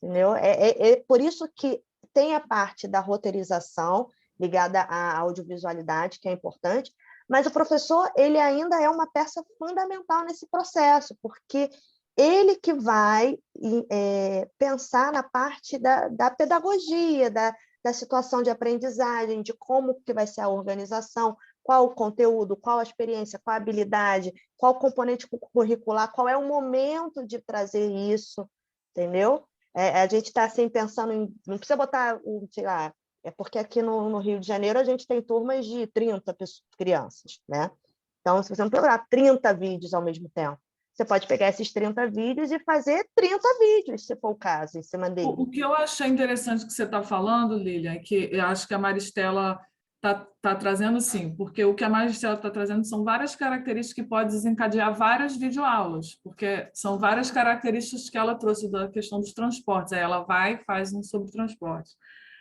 entendeu? É por isso que tem a parte da roteirização ligada à audiovisualidade, que é importante, mas o professor ele ainda é uma peça fundamental nesse processo, porque ele que vai pensar na parte da pedagogia, da situação de aprendizagem, de como que vai ser a organização, qual o conteúdo, qual a experiência, qual a habilidade, qual o componente curricular, qual é o momento de trazer isso, entendeu? A gente está assim, pensando em... Não precisa botar, sei lá, é porque aqui no Rio de Janeiro a gente tem turmas de 30 crianças, né? Então, se você não procurar 30 vídeos ao mesmo tempo, você pode pegar esses 30 vídeos e fazer 30 vídeos, se for o caso, em cima dele. O que eu achei interessante que você está falando, Lilian, é que eu acho que a Maristela está trazendo, sim, porque o que a Maristela está trazendo são várias características que podem desencadear várias videoaulas, porque são várias características que ela trouxe da questão dos transportes. Aí ela vai e faz um sobre transportes.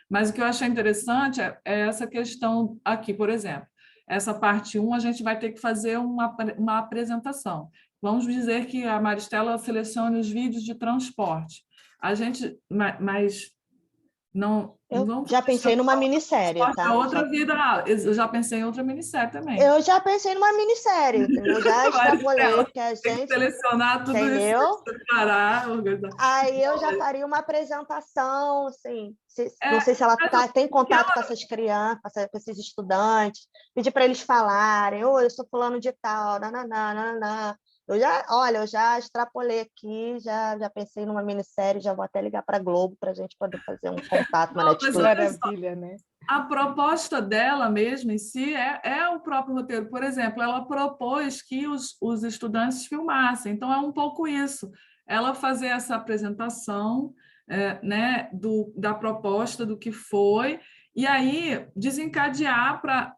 Mas o que eu achei interessante é essa questão aqui, por exemplo. Essa parte 1, a gente vai ter que fazer uma apresentação. Vamos dizer que a Maristela selecione os vídeos de transporte. A gente, mas não vamos já pensei numa minissérie, tá? outra vida. Eu já pensei em outra minissérie também. Eu já pensei numa minissérie, entendeu? Já extrapolei, porque a Tem que gente... selecionar tudo entendeu? isso, separar, organizar. Aí eu já faria uma apresentação, assim, não sei se ela tem contato com essas crianças, com esses estudantes, pedir para eles falarem, oi, eu sou fulano de tal, nananã. Eu já extrapolei aqui, já pensei numa minissérie, já vou até ligar para a Globo para a gente poder fazer um contato na Netflix. Maravilha, né? A proposta dela mesmo em si é o próprio roteiro. Por exemplo, ela propôs que os estudantes filmassem. Então, é um pouco isso. Ela fazer essa apresentação né, da proposta, do que foi, e aí desencadear para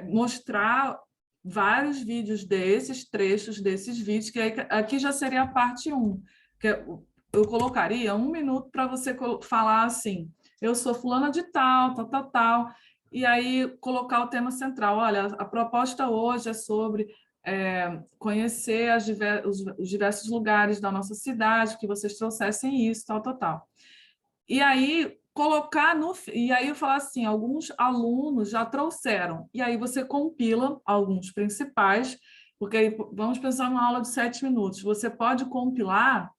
mostrar vários vídeos trechos desses vídeos, que aqui já seria a parte 1, que eu colocaria 1 minuto para você falar assim: eu sou fulana de tal, tal, e aí colocar o tema central. Olha, a proposta hoje é sobre conhecer os diversos lugares da nossa cidade, que vocês trouxessem isso, tal. E aí e aí eu falar assim, alguns alunos já trouxeram, e aí você compila alguns principais, porque aí, vamos pensar numa aula de 7 minutos, você pode compilar,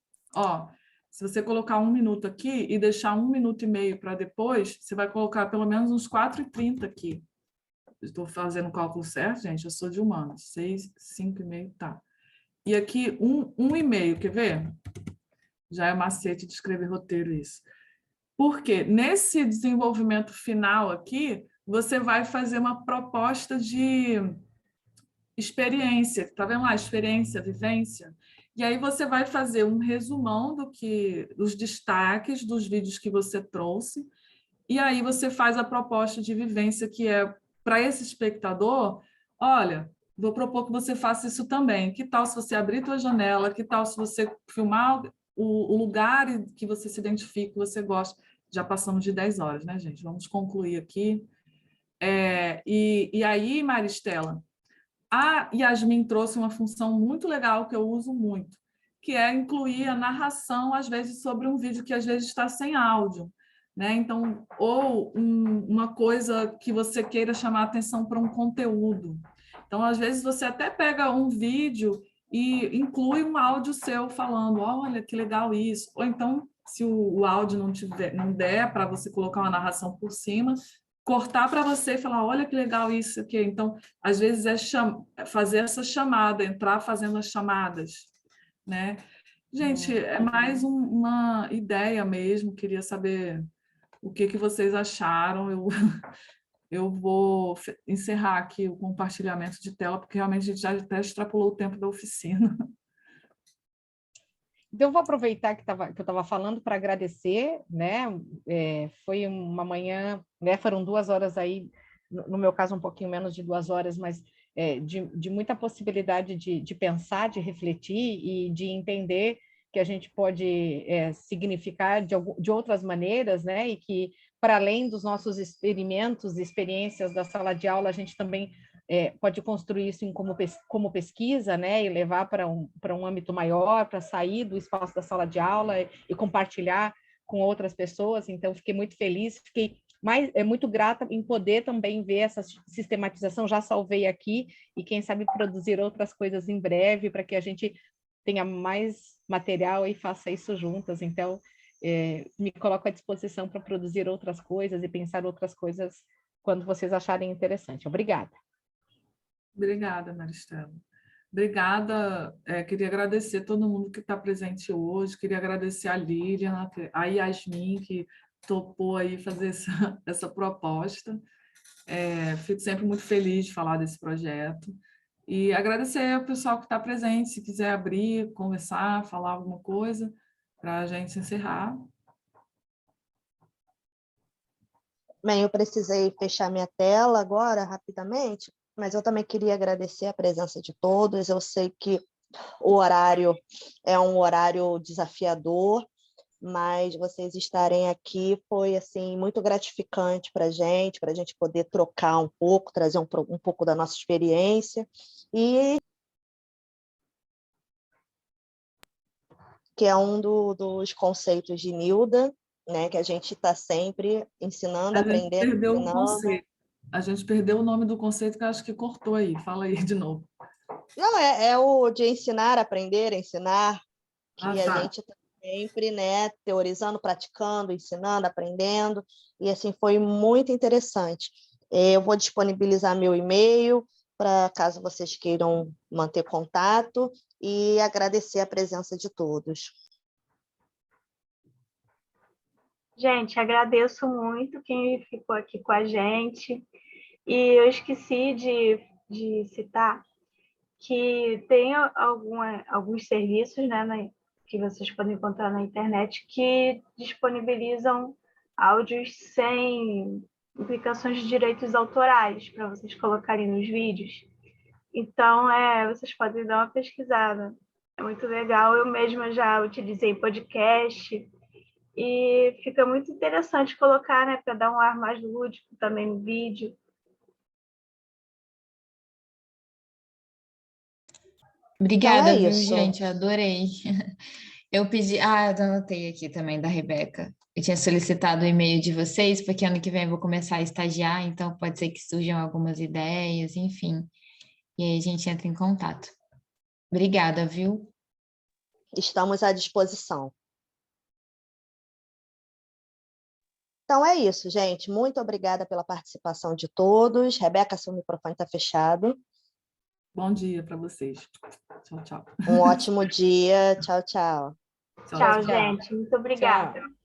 se você colocar 1 minuto aqui e deixar 1 minuto e meio para depois, você vai colocar pelo menos uns 4h30 aqui. Estou fazendo o cálculo certo, gente? Eu sou de humanos. 6, 5,5, tá. E aqui, 1,5, quer ver? Já é macete de escrever roteiro isso. Porque nesse desenvolvimento final aqui, você vai fazer uma proposta de experiência, tá vendo lá? Experiência, vivência. E aí você vai fazer um resumão dos destaques dos vídeos que você trouxe, e aí você faz a proposta de vivência, que é para esse espectador: olha, vou propor que você faça isso também. Que tal se você abrir tua janela? Que tal se você filmar o lugar que você se identifica, que você gosta? Já passamos de 10 horas, né, gente? Vamos concluir aqui. E aí, Maristela, a Yasmin trouxe uma função muito legal que eu uso muito, que é incluir a narração, às vezes, sobre um vídeo que às vezes está sem áudio, né? Então, ou uma coisa que você queira chamar a atenção para um conteúdo. Então, às vezes, você até pega um vídeo e inclui um áudio seu falando: olha, que legal isso. Ou então, se o áudio não der para você colocar uma narração por cima, cortar para você e falar: olha que legal isso aqui. Então, às vezes fazer essa chamada, entrar fazendo as chamadas, né? Gente, é mais uma ideia mesmo, queria saber o que vocês acharam. Eu vou encerrar aqui o compartilhamento de tela, porque realmente a gente já até extrapolou o tempo da oficina. Então, eu vou aproveitar que eu estava falando para agradecer, né? Foi uma manhã, né? Foram 2 horas aí, no meu caso um pouquinho menos de 2 horas, mas de muita possibilidade de pensar, de refletir e de entender que a gente pode significar de outras maneiras, né? E que, para além dos nossos experimentos e experiências da sala de aula, a gente também pode construir isso como pesquisa, né, e levar para um âmbito maior, para sair do espaço da sala de aula e compartilhar com outras pessoas. Então, fiquei muito feliz, fiquei muito grata em poder também ver essa sistematização, já salvei aqui, e quem sabe produzir outras coisas em breve, para que a gente tenha mais material e faça isso juntas. Então, me coloco à disposição para produzir outras coisas e pensar outras coisas quando vocês acharem interessante. Obrigada. Obrigada, Maristela. Obrigada, queria agradecer todo mundo que está presente hoje, queria agradecer a Lilian, a Yasmin, que topou aí fazer essa proposta. Fico sempre muito feliz de falar desse projeto. E agradecer ao pessoal que está presente, se quiser abrir, conversar, falar alguma coisa, para a gente encerrar. Bem, eu precisei fechar minha tela agora, rapidamente, mas eu também queria agradecer a presença de todos. Eu sei que o horário é um horário desafiador, mas vocês estarem aqui foi assim muito gratificante para a gente poder trocar um pouco, trazer um pouco da nossa experiência, e que é um dos conceitos de Nilda, né, que a gente está sempre ensinando, aprendendo, ensinando. A gente perdeu o nome do conceito, que eu acho que cortou aí. Fala aí de novo. Não, é o de ensinar, aprender, ensinar, que a gente está sempre, né, teorizando, praticando, ensinando, aprendendo, e assim foi muito interessante. Eu vou disponibilizar meu e-mail para caso vocês queiram manter contato, e agradecer a presença de todos. Gente, agradeço muito quem ficou aqui com a gente. E eu esqueci de citar que tem alguns serviços, né, que vocês podem encontrar na internet que disponibilizam áudios sem implicações de direitos autorais para vocês colocarem nos vídeos. Então, vocês podem dar uma pesquisada. É muito legal. Eu mesma já utilizei podcast e fica muito interessante colocar, né, para dar um ar mais lúdico também no vídeo. Obrigada, Então é viu, isso. gente? Adorei. Eu pedi... eu anotei aqui também da Rebeca. Eu tinha solicitado o e-mail de vocês, porque ano que vem eu vou começar a estagiar, então pode ser que surjam algumas ideias, enfim. E aí a gente entra em contato. Obrigada, viu? Estamos à disposição. Então é isso, gente. Muito obrigada pela participação de todos. Rebeca, seu microfone está fechado. Bom dia para vocês. Tchau, tchau. Um ótimo dia. Tchau, tchau. Tchau, gente. Muito obrigada. Tchau.